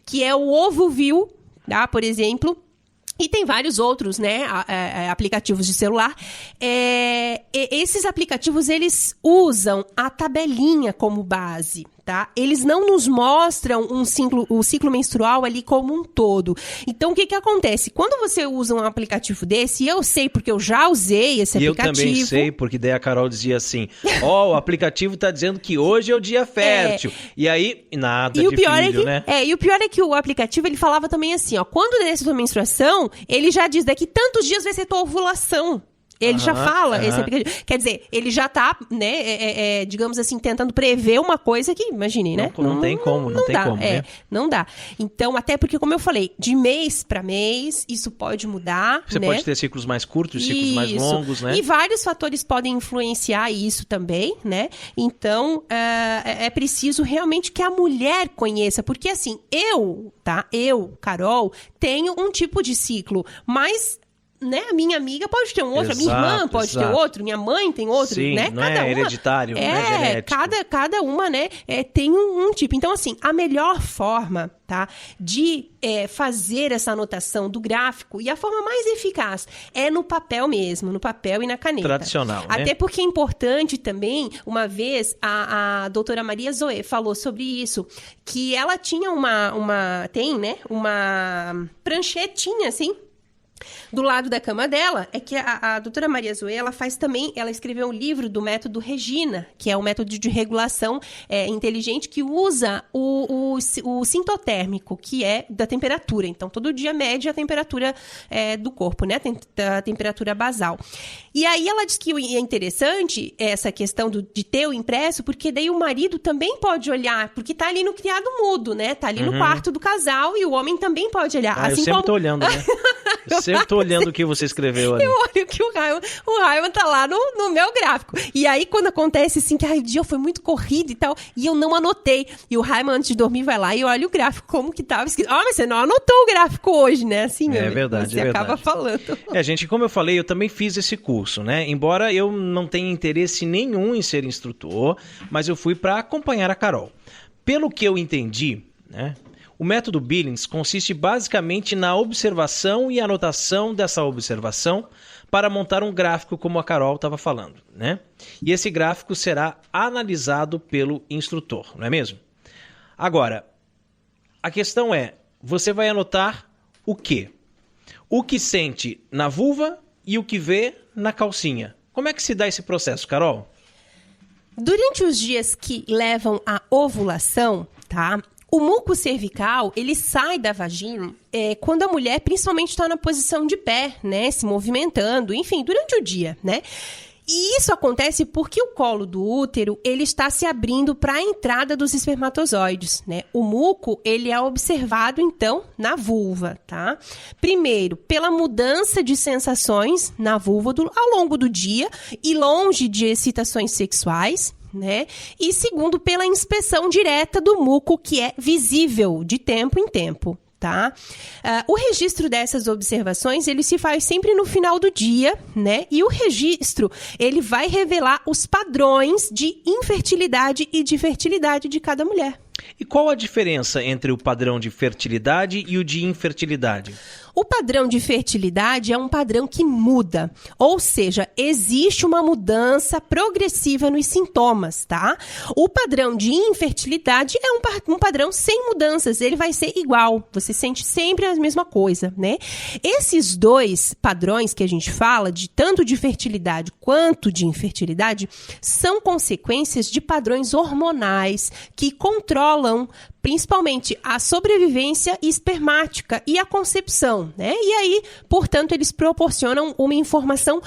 que é o OvuView, tá? Por exemplo. E tem vários outros, né, aplicativos de celular. Esses aplicativos, eles usam a tabelinha como base, tá? Eles não nos mostram o ciclo menstrual ali como um todo. Então, o que acontece? Quando você usa um aplicativo desse, e eu sei porque eu já usei esse aplicativo.
Eu também sei, porque daí a Carol dizia assim, o aplicativo tá dizendo que hoje é o dia fértil. E aí, nada de filho, né?
E o pior é que o aplicativo, ele falava também assim, ó, quando desce a tua menstruação, ele já diz, daqui tantos dias vai ser tua ovulação. Ele já fala, esse aplicativo. Quer dizer, ele já tá, né, digamos assim, tentando prever uma coisa que, imagine, né?
Não tem como, não tem
dá,
como, né?
Não dá. Então, até porque, como eu falei, de mês para mês, isso pode mudar,
Você pode ter ciclos mais curtos, ciclos mais longos, né?
E vários fatores podem influenciar isso também, né? Então, é preciso realmente que a mulher conheça, porque assim, eu, Carol, tenho um tipo de ciclo, mas... né? A minha amiga pode ter um outro, a minha irmã pode ter outro, minha mãe tem outro,
sim,
né?
Não é hereditário, não é genético.
Cada uma, né, tem um tipo. Então, assim, a melhor forma, tá, de fazer essa anotação do gráfico e a forma mais eficaz é no papel mesmo, no papel e na caneta.
Tradicional, né?
Até porque é importante também, uma vez, a doutora Maria Zoe falou sobre isso, que ela tinha uma pranchetinha, assim, do lado da cama dela, é que a doutora Maria Zoe, ela escreveu um livro do método Regina, que é um método de regulação inteligente que usa o sintotérmico, que é da temperatura. Então, todo dia mede a temperatura do corpo, né? A temperatura basal. E aí, ela diz que é interessante essa questão de ter o impresso, porque daí o marido também pode olhar, porque tá ali no criado mudo, né? Tá ali no quarto do casal e o homem também pode olhar.
Assim eu sempre tô olhando, né? Eu sempre tô olhando o que você escreveu ali.
Eu olho que o Raiman tá lá no meu gráfico. E aí, quando acontece assim, que o dia foi muito corrido e tal, e eu não anotei. E o Raiman, antes de dormir, vai lá e olha o gráfico, como que tava escrito. Mas você não anotou o gráfico hoje, né? Assim,
é verdade,
você acaba falando.
Gente, como eu falei, eu também fiz esse curso, né? Embora eu não tenha interesse nenhum em ser instrutor, mas eu fui para acompanhar a Carol. Pelo que eu entendi, né? O método Billings consiste basicamente na observação e anotação dessa observação para montar um gráfico, como a Carol estava falando, né? E esse gráfico será analisado pelo instrutor, não é mesmo? Agora, a questão é, você vai anotar o quê? O que sente na vulva e o que vê na calcinha. Como é que se dá esse processo, Carol?
Durante os dias que levam à ovulação, tá? O muco cervical, ele sai da vagina quando a mulher principalmente está na posição de pé, né? Se movimentando, enfim, durante o dia, né? E isso acontece porque o colo do útero, ele está se abrindo para a entrada dos espermatozoides, né? O muco, ele é observado, então, na vulva, tá? Primeiro, pela mudança de sensações na vulva ao longo do dia e longe de excitações sexuais, né? E segundo, pela inspeção direta do muco, que é visível de tempo em tempo. Tá? O registro dessas observações, ele se faz sempre no final do dia, né? E o registro, ele vai revelar os padrões de infertilidade e de fertilidade de cada mulher.
E qual a diferença entre o padrão de fertilidade e o de infertilidade?
O padrão de fertilidade é um padrão que muda, ou seja, existe uma mudança progressiva nos sintomas, tá? O padrão de infertilidade é um padrão sem mudanças, ele vai ser igual, você sente sempre a mesma coisa, né? Esses dois padrões que a gente fala, de tanto de fertilidade quanto de infertilidade, são consequências de padrões hormonais que controlam principalmente a sobrevivência espermática e a concepção, né? E aí, portanto, eles proporcionam uma informação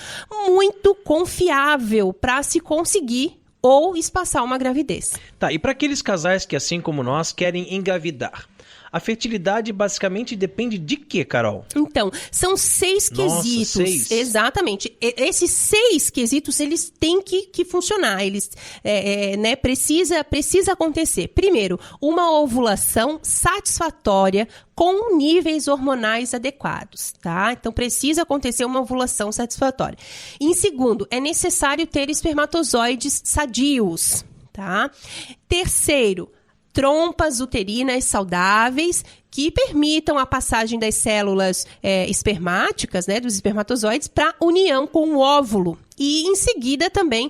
muito confiável para se conseguir ou espaçar uma gravidez.
Tá, e para aqueles casais que, assim como nós, querem engravidar, a fertilidade basicamente depende de quê, Carol?
Então, são 6 quesitos.
6?
Exatamente. Esses 6 quesitos, eles têm que funcionar. Eles, né, precisa acontecer. Primeiro, uma ovulação satisfatória com níveis hormonais adequados, tá? Então, precisa acontecer uma ovulação satisfatória. Em segundo, é necessário ter espermatozoides sadios, tá? Terceiro, trompas uterinas saudáveis que permitam a passagem das células espermáticas, né, dos espermatozoides, para união com o óvulo. E, em seguida, também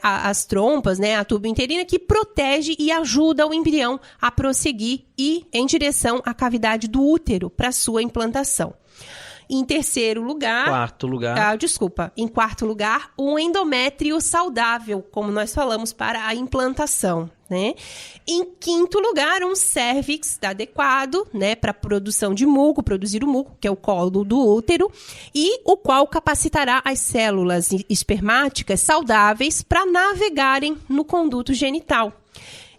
as trompas, né, a tuba uterina, que protege e ajuda o embrião a prosseguir e em direção à cavidade do útero para sua implantação. Em terceiro lugar... Em quarto lugar, um endométrio saudável, como nós falamos, para a implantação, né? Em quinto lugar, um cérvix adequado, né, para produção de muco, produzir o muco, que é o colo do útero, e o qual capacitará as células espermáticas saudáveis para navegarem no conduto genital.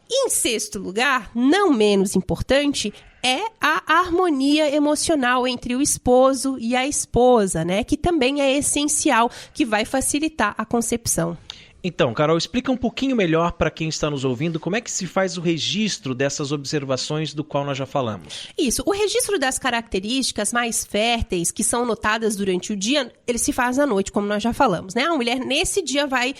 E em sexto lugar, não menos importante, é a harmonia emocional entre o esposo e a esposa, né? Que também é essencial, que vai facilitar a concepção.
Então, Carol, explica um pouquinho melhor para quem está nos ouvindo como é que se faz o registro dessas observações do qual nós já falamos.
Isso, o registro das características mais férteis que são notadas durante o dia, ele se faz à noite, como nós já falamos, né? A mulher nesse dia vai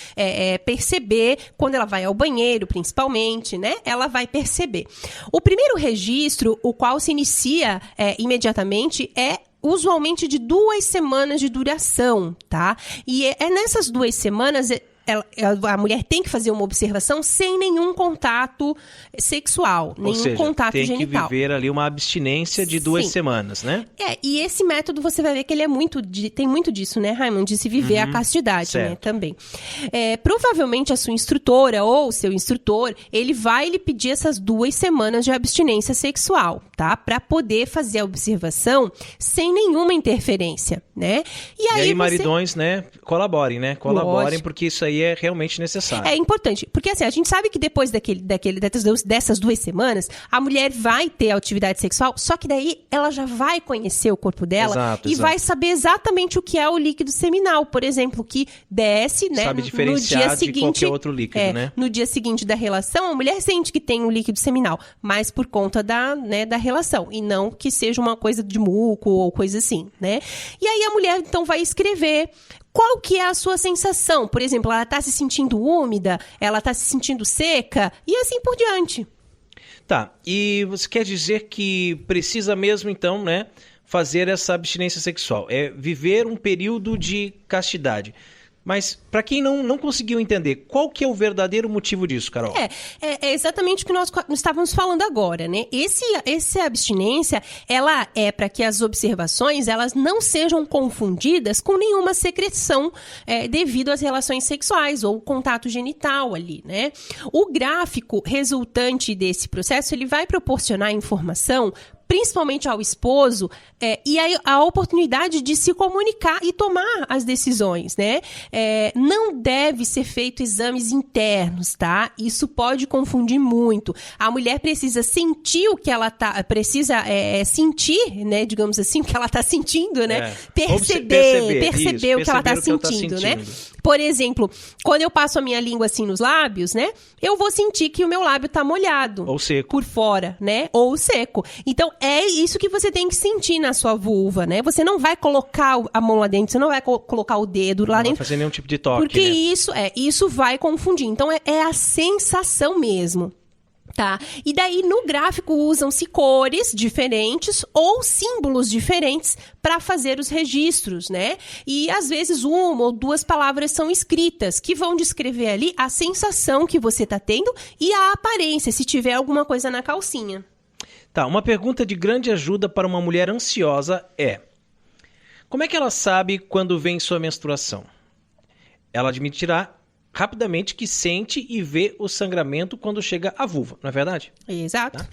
perceber, quando ela vai ao banheiro, principalmente, né? Ela vai perceber. O primeiro registro, o qual se inicia imediatamente, é usualmente de 2 semanas de duração, tá? E nessas 2 semanas... a mulher tem que fazer uma observação sem nenhum contato sexual, nenhum contato genital.
Tem que viver ali uma abstinência de 2 semanas, né?
E esse método você vai ver que ele tem muito disso, né, Raimund? De se viver a castidade, né, também. Provavelmente a sua instrutora ou o seu instrutor, ele vai lhe pedir essas 2 semanas de abstinência sexual, tá? Para poder fazer a observação sem nenhuma interferência, né? E aí
maridões, né, colaborem, né? Colaborem, porque isso aí é realmente necessário.
É importante, porque assim, a gente sabe que depois dessas 2 semanas, a mulher vai ter atividade sexual, só que daí ela já vai conhecer o corpo dela e vai saber exatamente o que é o líquido seminal, por exemplo, que desce, né,
sabe diferenciar
no dia seguinte,
de qualquer outro líquido, né?
No dia seguinte da relação, a mulher sente que tem um líquido seminal, mas por conta da relação, e não que seja uma coisa de muco ou coisa assim, né? E aí a mulher, então, vai escrever qual que é a sua sensação. Por exemplo, ela está se sentindo úmida, ela está se sentindo seca, e assim por diante.
Tá, e você quer dizer que precisa mesmo, então, né, fazer essa abstinência sexual, viver um período de castidade. Mas, para quem não conseguiu entender, qual que é o verdadeiro motivo disso, Carol?
É exatamente o que nós estávamos falando agora, né? Essa abstinência, ela é para que as observações, elas não sejam confundidas com nenhuma secreção devido às relações sexuais ou contato genital ali, né? O gráfico resultante desse processo, ele vai proporcionar informação principalmente ao esposo, e a oportunidade de se comunicar e tomar as decisões, né? Não deve ser feito exames internos, tá? Isso pode confundir muito. A mulher precisa sentir o que ela precisa sentir, né? Digamos assim, o que ela tá sentindo, né? Perceber o que ela tá sentindo, né? Por exemplo, quando eu passo a minha língua assim nos lábios, né? Eu vou sentir que o meu lábio tá molhado.
Ou seco.
Por fora, né? Ou seco. Então, é isso que você tem que sentir na sua vulva, né? Você não vai colocar a mão lá dentro, você não vai colocar o dedo lá dentro.
Não vai fazer nenhum tipo de toque,
porque
né?
isso vai confundir. Então, é a sensação mesmo. Tá? E daí no gráfico usam-se cores diferentes ou símbolos diferentes para fazer os registros, né? E às vezes uma ou duas palavras são escritas que vão descrever ali a sensação que você tá tendo e a aparência, se tiver alguma coisa na calcinha.
Tá, uma pergunta de grande ajuda para uma mulher ansiosa é: como é que ela sabe quando vem sua menstruação? Ela admitirá rapidamente que sente e vê o sangramento quando chega à vulva, não é verdade?
Exato.
Tá?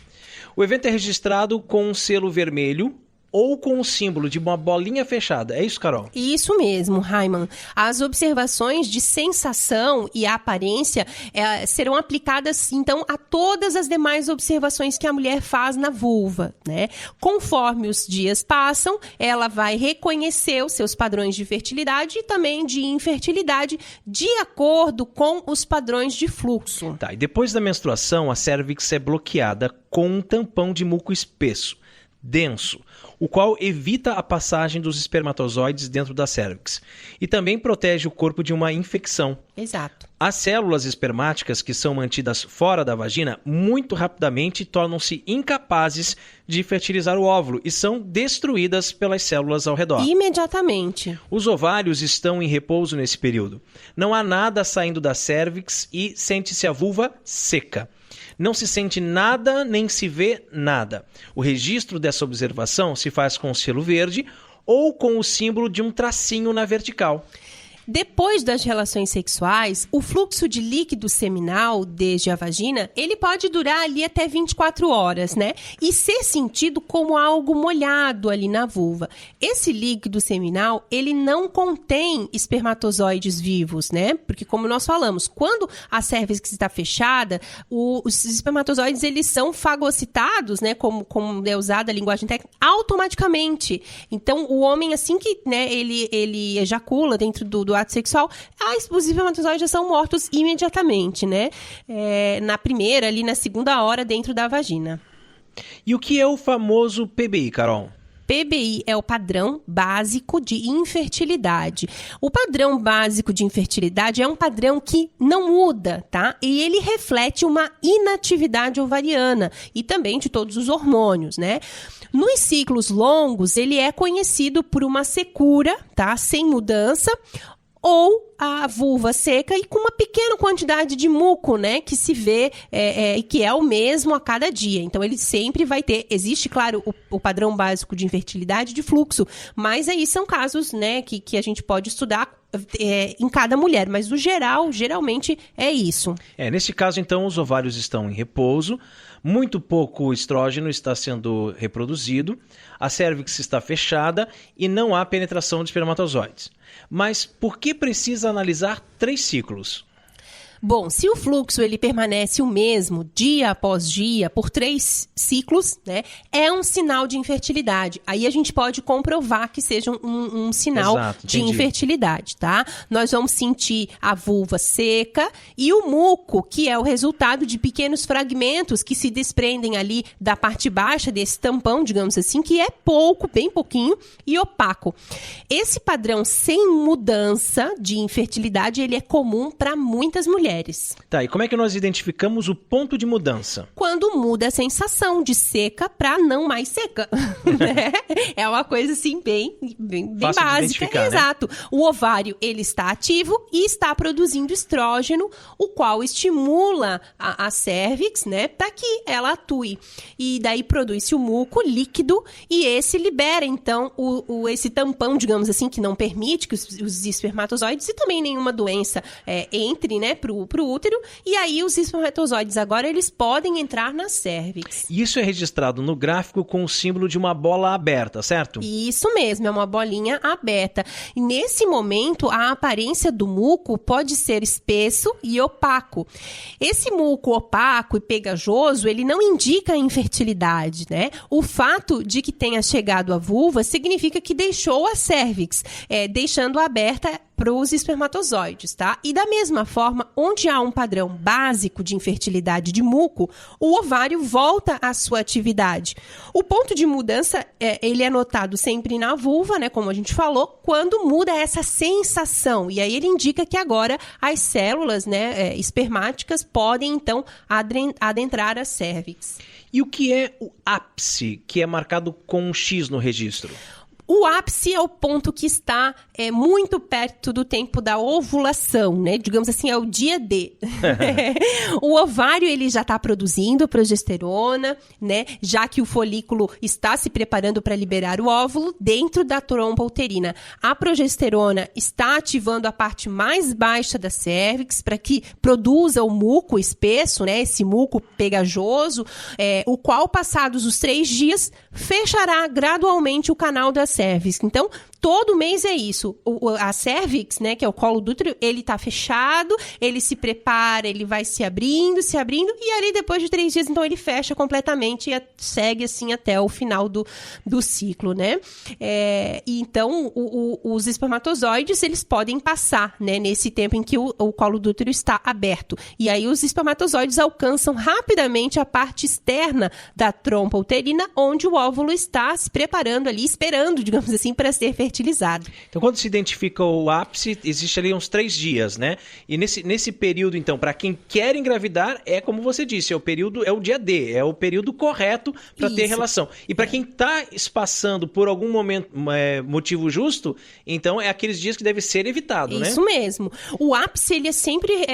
O evento é registrado com um selo vermelho ou com o símbolo de uma bolinha fechada. É isso, Carol?
Isso mesmo, Raiman. As observações de sensação e aparência serão aplicadas, então, a todas as demais observações que a mulher faz na vulva, né? Conforme os dias passam, ela vai reconhecer os seus padrões de fertilidade e também de infertilidade de acordo com os padrões de fluxo.
Tá, e depois da menstruação, a cérvix é bloqueada com um tampão de muco espesso, denso, o qual evita a passagem dos espermatozoides dentro da cérvix e também protege o corpo de uma infecção.
Exato.
As células espermáticas que são mantidas fora da vagina muito rapidamente tornam-se incapazes de fertilizar o óvulo e são destruídas pelas células ao redor.
Imediatamente.
Os ovários estão em repouso nesse período. Não há nada saindo da cérvix e sente-se a vulva seca. Não se sente nada, nem se vê nada. O registro dessa observação se faz com o selo verde ou com o símbolo de um tracinho na vertical.
Depois das relações sexuais, o fluxo de líquido seminal desde a vagina, ele pode durar ali até 24 horas, né? E ser sentido como algo molhado ali na vulva. Esse líquido seminal, ele não contém espermatozoides vivos, né? Porque como nós falamos, quando a cérvix está fechada, os espermatozoides, eles são fagocitados, né? Como é usada a linguagem técnica, automaticamente. Então, o homem, assim que, né, ele ejacula dentro do ato sexual, os espermatozoides já são mortos imediatamente, né? Na primeira, ali na segunda hora dentro da vagina.
E o que é o famoso PBI, Carol?
PBI é o padrão básico de infertilidade. O padrão básico de infertilidade é um padrão que não muda, tá? E ele reflete uma inatividade ovariana e também de todos os hormônios, né? Nos ciclos longos, ele é conhecido por uma secura, tá? Sem mudança, ou a vulva seca e com uma pequena quantidade de muco, né, que se vê que é o mesmo a cada dia. Então, ele sempre vai ter, existe, claro, o padrão básico de infertilidade de fluxo, mas aí são casos, né, que a gente pode estudar em cada mulher, mas o geral, geralmente, é isso.
Nesse caso, então, os ovários estão em repouso, muito pouco estrógeno está sendo reproduzido, a cérvix está fechada e não há penetração de espermatozoides. Mas por que precisa analisar 3 ciclos?
Bom, se o fluxo ele permanece o mesmo dia após dia por 3 ciclos, né, é um sinal de infertilidade. Aí a gente pode comprovar que seja um sinal de infertilidade, tá? Nós vamos sentir a vulva seca e o muco, que é o resultado de pequenos fragmentos que se desprendem ali da parte baixa desse tampão, digamos assim, que é pouco, bem pouquinho e opaco. Esse padrão sem mudança de infertilidade, ele é comum para muitas mulheres.
Tá, e como é que nós identificamos o ponto de mudança?
Quando muda a sensação de seca para não mais seca. É uma coisa assim bem básica. Exato. Né? O ovário, ele está ativo e está produzindo estrógeno, o qual estimula a cérvix, né, para que ela atue. E daí produz-se o muco líquido e esse libera, então, esse tampão, digamos assim, que não permite que os espermatozoides e também nenhuma doença entre, né, para o pro útero, e aí os espermatozoides agora eles podem entrar na cérvix.
Isso é registrado no gráfico com o símbolo de uma bola aberta, certo?
Isso mesmo, é uma bolinha aberta. E nesse momento, a aparência do muco pode ser espesso e opaco. Esse muco opaco e pegajoso, ele não indica infertilidade, né? O fato de que tenha chegado à vulva significa que deixou a cérvix, deixando aberta para os espermatozoides, tá? E da mesma forma, onde há um padrão básico de infertilidade de muco, o ovário volta à sua atividade. O ponto de mudança, ele é notado sempre na vulva, né? Como a gente falou, quando muda essa sensação. E aí ele indica que agora as células, né, espermáticas podem, então, adentrar a cérvix.
E o que é o ápice, que é marcado com um X no registro?
O ápice é o ponto que está muito perto do tempo da ovulação, né? Digamos assim, é o dia D. O ovário, ele já está produzindo progesterona, né? Já que o folículo está se preparando para liberar o óvulo dentro da trompa uterina. A progesterona está ativando a parte mais baixa da cérvix para que produza o muco espesso, né? Esse muco pegajoso, o qual, passados os 3 dias, fechará gradualmente o canal da cérvix. Então, todo mês é isso. A cérvix, né, que é o colo do útero, ele tá fechado, ele se prepara, ele vai se abrindo, e ali depois de 3 dias, então, ele fecha completamente e segue assim até o final do ciclo, né? E então, os espermatozoides, eles podem passar, né, nesse tempo em que o colo do útero está aberto. E aí, os espermatozoides alcançam rapidamente a parte externa da trompa uterina, onde o óvulo está se preparando ali, esperando, digamos assim, para ser fertilizado.
Então, quando se identifica o ápice, existe ali uns 3 dias, né? E nesse período, então, para quem quer engravidar, é como você disse, o dia D, é o período correto para ter relação. E para quem está espaçando por algum motivo justo, então é aqueles dias que deve ser evitado, né?
Isso mesmo. O ápice, ele é sempre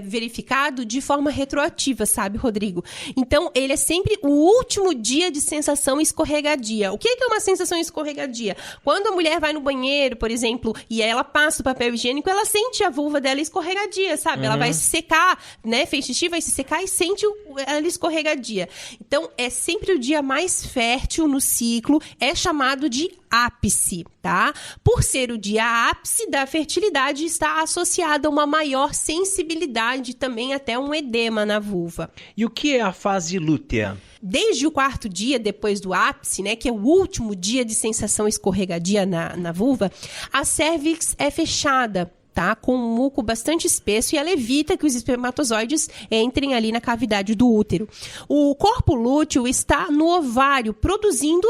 verificado de forma retroativa, sabe, Rodrigo? Então, ele é sempre o último dia de sensação escorregadia. O que é uma sensação escorregadia? Quando a mulher vai no banheiro, por exemplo, e ela passa o papel higiênico, ela sente a vulva dela escorregadia, sabe? Ela vai se secar, né? Fez xixi, vai se secar e sente ela escorregadia. Então, é sempre o dia mais fértil no ciclo, é chamado de ápice, tá? Por ser o dia ápice da fertilidade, está associado a uma maior sensibilidade, também até um edema na vulva.
E o que é a fase lútea?
Desde o 4º dia depois do ápice, né, que é o último dia de sensação escorregadia na vulva, a cérvix é fechada, tá? Com um muco bastante espesso, e ela evita que os espermatozoides entrem ali na cavidade do útero. O corpo lúteo está no ovário, produzindo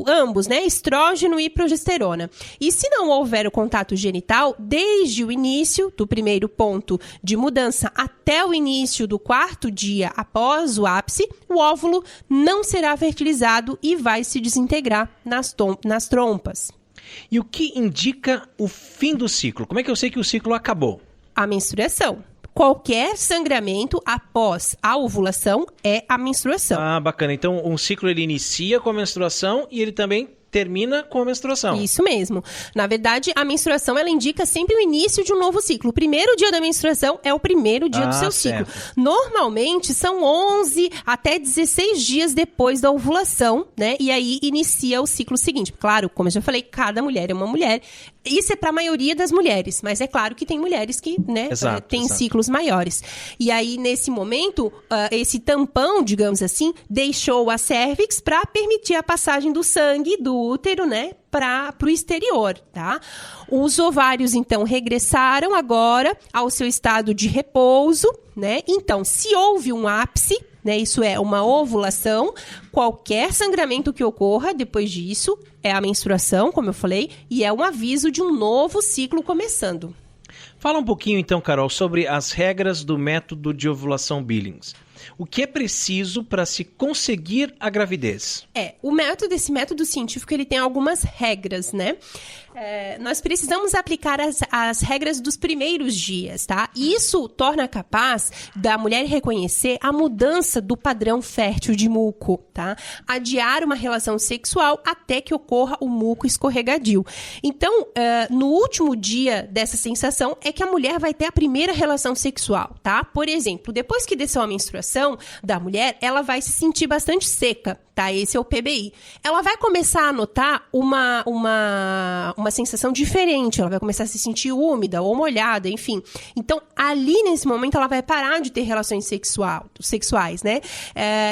ambos, né? Estrógeno e progesterona. E se não houver o contato genital, desde o início do primeiro ponto de mudança até o início do 4º dia após o ápice, o óvulo não será fertilizado e vai se desintegrar nas trompas.
E o que indica o fim do ciclo? Como é que eu sei que o ciclo acabou?
A menstruação. Qualquer sangramento após a ovulação é a menstruação.
Ah, bacana. Então, um ciclo ele inicia com a menstruação e ele também termina com a menstruação.
Isso mesmo. Na verdade, a menstruação, ela indica sempre o início de um novo ciclo. O primeiro dia da menstruação é o primeiro dia do seu ciclo. Normalmente, são 11 até 16 dias depois da ovulação, né? E aí, inicia o ciclo seguinte. Claro, como eu já falei, cada mulher é uma mulher. Isso é para a maioria das mulheres, mas é claro que tem mulheres que, né, têm ciclos maiores. E aí, nesse momento, esse tampão, digamos assim, deixou a cérvix para permitir a passagem do sangue do útero, né, para o exterior, tá? Os ovários, então, regressaram agora ao seu estado de repouso, né? Então, se houve um ápice, né, isso é uma ovulação, qualquer sangramento que ocorra depois disso é a menstruação, como eu falei, e é um aviso de um novo ciclo começando.
Fala um pouquinho então, Carol, sobre as regras do método de ovulação Billings. O que é preciso para se conseguir a gravidez?
Esse método científico, ele tem algumas regras, né? Nós precisamos aplicar as regras dos primeiros dias, tá? Isso torna capaz da mulher reconhecer a mudança do padrão fértil de muco, tá? Adiar uma relação sexual até que ocorra o muco escorregadio. Então, no último dia dessa sensação é que a mulher vai ter a primeira relação sexual, tá? Por exemplo, depois que desceu a menstruação da mulher, ela vai se sentir bastante seca, tá? Esse é o PBI. Ela vai começar a notar uma sensação diferente, ela vai começar a se sentir úmida ou molhada, enfim. Então, ali nesse momento, ela vai parar de ter relações sexuais, né?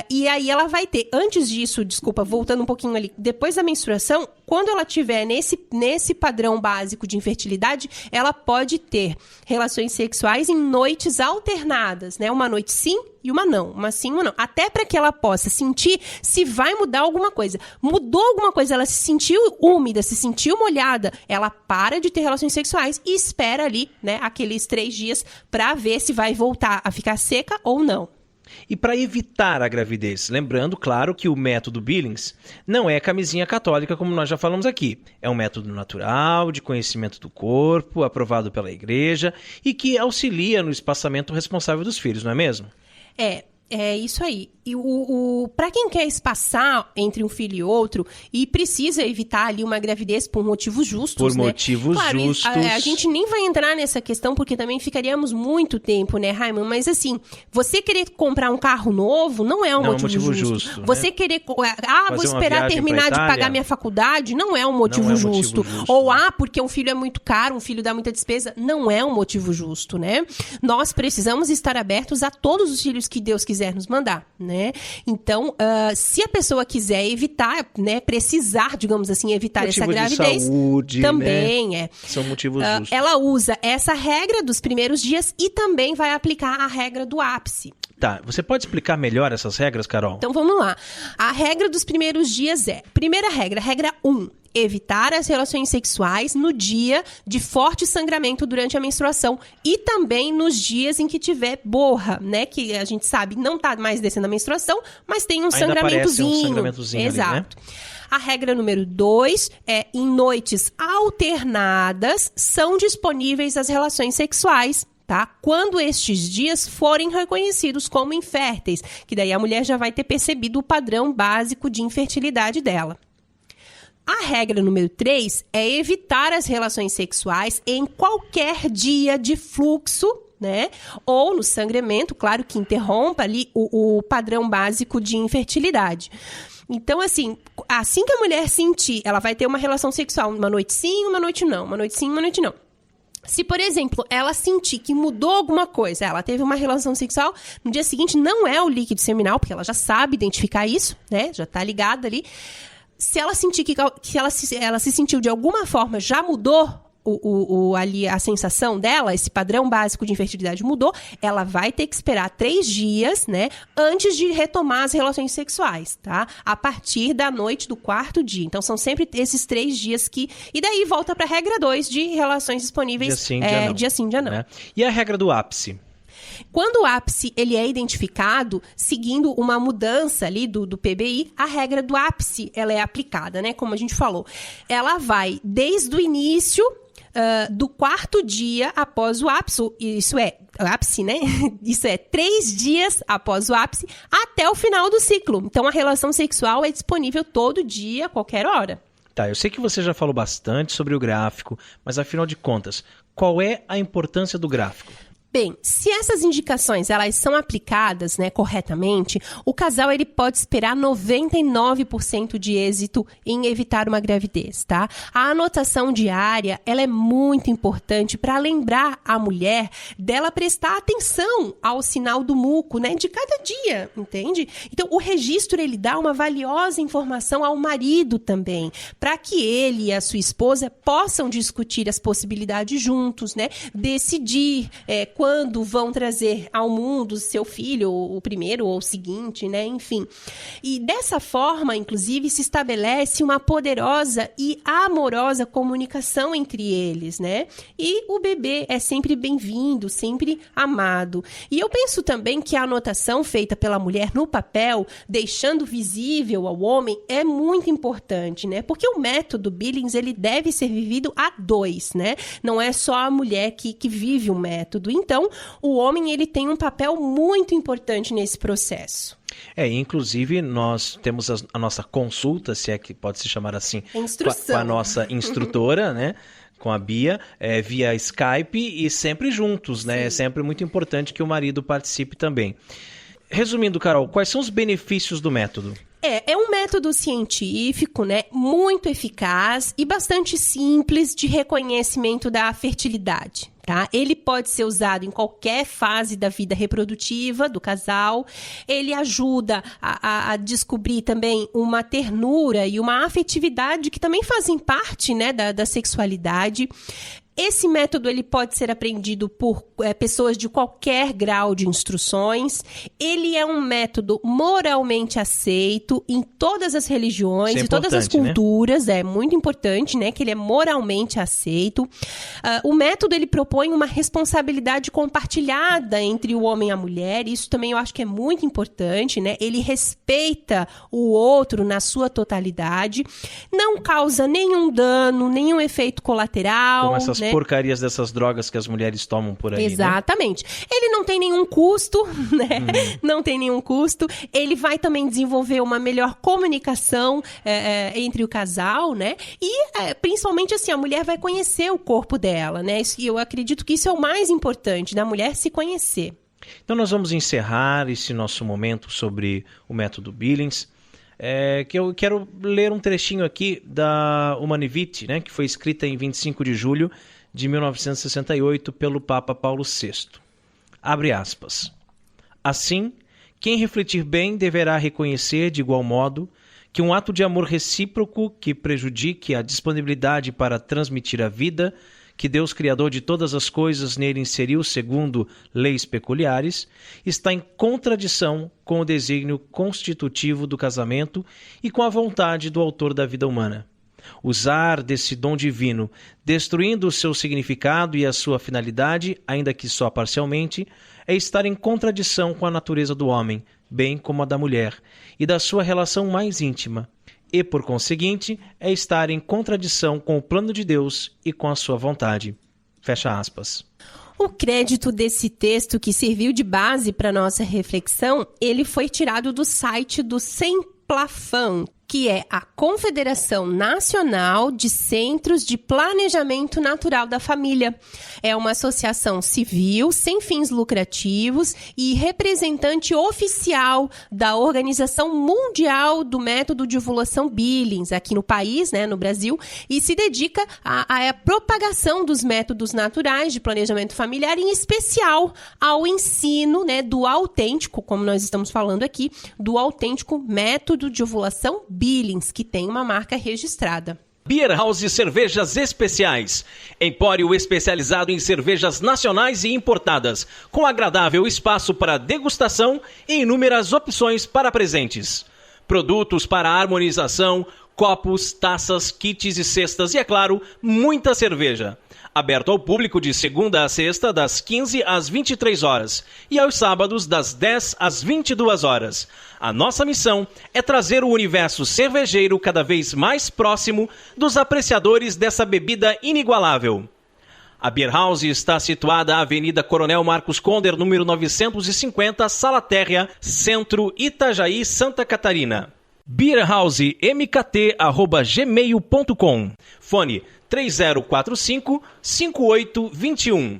E aí ela vai ter, antes disso, voltando um pouquinho ali, depois da menstruação, quando ela tiver nesse padrão básico de infertilidade, ela pode ter relações sexuais em noites alternadas, né? Uma noite sim e uma não, uma sim e uma não. Até para que ela possa sentir se vai mudar alguma coisa. Mudou alguma coisa, ela se sentiu úmida, se sentiu molhada, ela para de ter relações sexuais e espera ali, né, aqueles 3 dias para ver se vai voltar a ficar seca ou não.
E para evitar a gravidez, lembrando, claro, que o método Billings não é camisinha católica, como nós já falamos aqui. É um método natural, de conhecimento do corpo, aprovado pela igreja e que auxilia no espaçamento responsável dos filhos, não é mesmo?
É isso aí. E para quem quer espaçar entre um filho e outro e precisa evitar ali uma gravidez por motivos justos,
Por motivos justos.
A gente nem vai entrar nessa questão porque também ficaríamos muito tempo, né, Raiman? Mas assim, você querer comprar um carro novo não é um motivo justo. Você querer... vou esperar terminar de pagar minha faculdade não é um motivo justo. Ou, porque um filho é muito caro, um filho dá muita despesa, não é um motivo justo, né? Nós precisamos estar abertos a todos os filhos que Deus quiser nos mandar, né? Então, se a pessoa quiser evitar, né, precisar, digamos assim, evitar essa gravidez,
de saúde,
também
né? São motivos justos.
Ela usa essa regra dos primeiros dias e também vai aplicar a regra do ápice.
Tá, você pode explicar melhor essas regras, Carol?
Então, vamos lá. A regra dos primeiros dias primeira regra, regra 1. Evitar as relações sexuais no dia de forte sangramento durante a menstruação e também nos dias em que tiver borra, né? Que a gente sabe não tá mais descendo a menstruação, mas tem um sangramentozinho. Exato.
Ali, né?
A regra número 2 é em noites alternadas são disponíveis as relações sexuais, tá? Quando estes dias forem reconhecidos como inférteis, que daí a mulher já vai ter percebido o padrão básico de infertilidade dela. A regra número 3 é evitar as relações sexuais em qualquer dia de fluxo, né? Ou no sangramento, claro que interrompa ali o padrão básico de infertilidade. Então, assim que a mulher sentir, ela vai ter uma relação sexual uma noite sim, uma noite não, uma noite sim, uma noite não. Se, por exemplo, ela sentir que mudou alguma coisa, ela teve uma relação sexual, no dia seguinte não é o líquido seminal, porque ela já sabe identificar isso, né? Já tá ligada ali. Se ela sentir que ela se sentiu de alguma forma, já mudou ali a sensação dela, esse padrão básico de infertilidade mudou, ela vai ter que esperar 3 dias, né, antes de retomar as relações sexuais, tá? A partir da noite do 4º dia. Então, são sempre esses 3 dias que... E daí volta para a regra 2 de relações disponíveis dia sim, dia não.
Né? E a regra do ápice?
Quando o ápice ele é identificado, seguindo uma mudança ali do PBI, a regra do ápice ela é aplicada, né? Como a gente falou. Ela vai desde o início do 4º dia após o ápice, isso é, ápice, né? Isso é 3 dias após o ápice, até o final do ciclo. Então, a relação sexual é disponível todo dia, a qualquer hora.
Tá, eu sei que você já falou bastante sobre o gráfico, mas afinal de contas, qual é a importância do gráfico?
Bem, se essas indicações elas são aplicadas, né, corretamente, o casal ele pode esperar 99% de êxito em evitar uma gravidez, tá? A anotação diária ela é muito importante para lembrar a mulher dela prestar atenção ao sinal do muco, né, de cada dia, entende? Então, o registro ele dá uma valiosa informação ao marido também, para que ele e a sua esposa possam discutir as possibilidades juntos, né, decidir quando vão trazer ao mundo seu filho, o primeiro ou o seguinte, né? Enfim. E dessa forma, inclusive, se estabelece uma poderosa e amorosa comunicação entre eles, né? E o bebê é sempre bem-vindo, sempre amado. E eu penso também que a anotação feita pela mulher no papel, deixando visível ao homem, é muito importante, né? Porque o método Billings, ele deve ser vivido a dois, né? Não é só a mulher que vive o método. Então, o homem, ele tem um papel muito importante nesse processo.
Inclusive nós temos a nossa consulta, se é que pode se chamar assim,
Instrução.
com a nossa instrutora, né? Com a Bia, via Skype e sempre juntos, né?
Sim.
É sempre muito importante que o marido participe também. Resumindo, Carol, quais são os benefícios do método?
É um método científico, né, muito eficaz e bastante simples de reconhecimento da fertilidade. Tá? Ele pode ser usado em qualquer fase da vida reprodutiva do casal. Ele ajuda a descobrir também uma ternura e uma afetividade que também fazem parte, né, da sexualidade. Esse método ele pode ser aprendido por pessoas de qualquer grau de instruções. Ele é um método moralmente aceito em todas as religiões e todas as culturas. Né? É muito importante, né, que ele é moralmente aceito. O método ele propõe uma responsabilidade compartilhada entre o homem e a mulher. Isso também eu acho que é muito importante, né? Ele respeita o outro na sua totalidade. Não causa nenhum dano, nenhum efeito colateral.
Como essas porcarias dessas drogas que as mulheres tomam por aí.
Exatamente. Né? Ele não tem nenhum custo, né? Não tem nenhum custo. Ele vai também desenvolver uma melhor comunicação entre o casal, né? E principalmente assim, a mulher vai conhecer o corpo dela, né? E eu acredito que isso é o mais importante, da mulher se conhecer.
Então nós vamos encerrar esse nosso momento sobre o método Billings. Que eu quero ler um trechinho aqui da Humanae Vitae, né, que foi escrita em 25 de julho de 1968 pelo Papa Paulo VI. Abre aspas. Assim, quem refletir bem deverá reconhecer de igual modo que um ato de amor recíproco que prejudique a disponibilidade para transmitir a vida que Deus, Criador de todas as coisas, nele inseriu segundo leis peculiares, está em contradição com o desígnio constitutivo do casamento e com a vontade do autor da vida humana. Usar desse dom divino, destruindo o seu significado e a sua finalidade, ainda que só parcialmente, é estar em contradição com a natureza do homem, bem como a da mulher, e da sua relação mais íntima. E, por conseguinte, é estar em contradição com o plano de Deus e com a sua vontade. Fecha aspas.
O crédito desse texto, que serviu de base para nossa reflexão, ele foi tirado do site do Semplafam, que é a Confederação Nacional de Centros de Planejamento Natural da Família. É uma associação civil, sem fins lucrativos e representante oficial da Organização Mundial do Método de Ovulação Billings, aqui no país, né, no Brasil, e se dedica à propagação dos métodos naturais de planejamento familiar, em especial ao ensino, né, do autêntico, como nós estamos falando aqui, do autêntico método de ovulação Billings, que tem uma marca registrada.
Beer House Cervejas Especiais. Empório especializado em cervejas nacionais e importadas, com agradável espaço para degustação e inúmeras opções para presentes. Produtos para harmonização, copos, taças, kits e cestas e, é claro, muita cerveja. Aberto ao público de segunda a sexta, das 15 às 23 horas e aos sábados, das 10 às 22 horas. A nossa missão é trazer o universo cervejeiro cada vez mais próximo dos apreciadores dessa bebida inigualável. A Beer House está situada à Avenida Coronel Marcos Conder, número 950, Sala Térrea, Centro, Itajaí, Santa Catarina. beerhouse.mkt@gmail.com. Fone 3045-5821.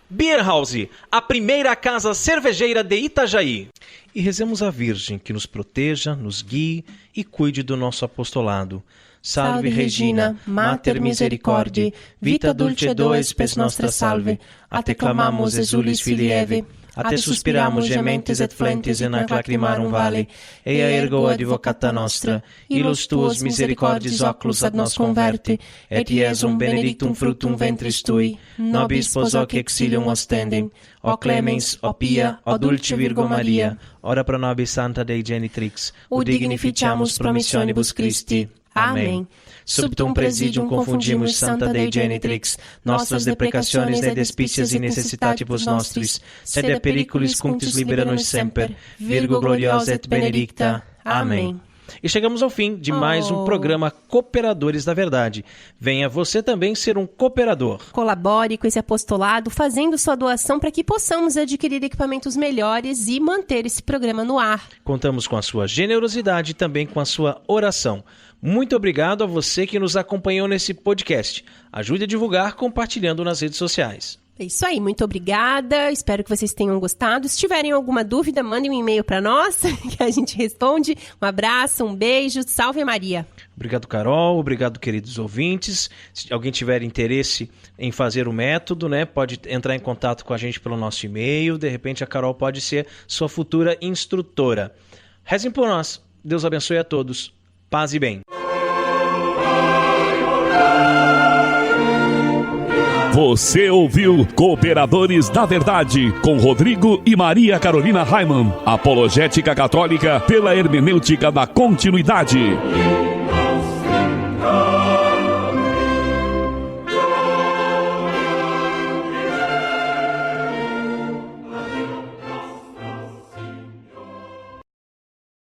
Beer House, a primeira casa cervejeira de Itajaí.
E rezemos a Virgem que nos proteja, nos guie e cuide do nosso apostolado. Salve Regina, Mater Misericordiae, vita dulce et spes nostra salve, a te clamamos exulis filii Eve, até suspiramos gementes et flentes in ac lacrimarum vale, ea ergo advocata nostra, illos tuos misericordiis oculos ad nos converte, et Iesum benedictum fructum ventris tui, nobis pos hoc exilium ostendem, o clemens, o pia, o dulce Virgo Maria, ora pro nobis Santa Dei Genitrix, ut dignificiamus promissionibus Christi.
Amém.
Subtum presidium confundimus Santa Dei Genitrix, nostras deprecationes ne despicias in necessitatibus nostris, sed periculis cunctis libera nos semper, Virgo gloriosa et benedicta. Amém. E chegamos ao fim de mais um programa Cooperadores da Verdade. Venha você também ser um cooperador.
Colabore com esse apostolado, fazendo sua doação para que possamos adquirir equipamentos melhores e manter esse programa no ar.
Contamos com a sua generosidade e também com a sua oração. Muito obrigado a você que nos acompanhou nesse podcast. Ajude a divulgar compartilhando nas redes sociais.
É isso aí, muito obrigada, espero que vocês tenham gostado. Se tiverem alguma dúvida, mandem um e-mail para nós, que a gente responde. Um abraço, um beijo, salve Maria.
Obrigado, Carol, obrigado, queridos ouvintes. Se alguém tiver interesse em fazer o método, né, pode entrar em contato com a gente pelo nosso e-mail. De repente a Carol pode ser sua futura instrutora. Rezem por nós. Deus abençoe a todos. Paz e bem.
Você ouviu Cooperadores da Verdade, com Rodrigo e Maria Carolina Raimann, apologética católica pela hermenêutica da continuidade.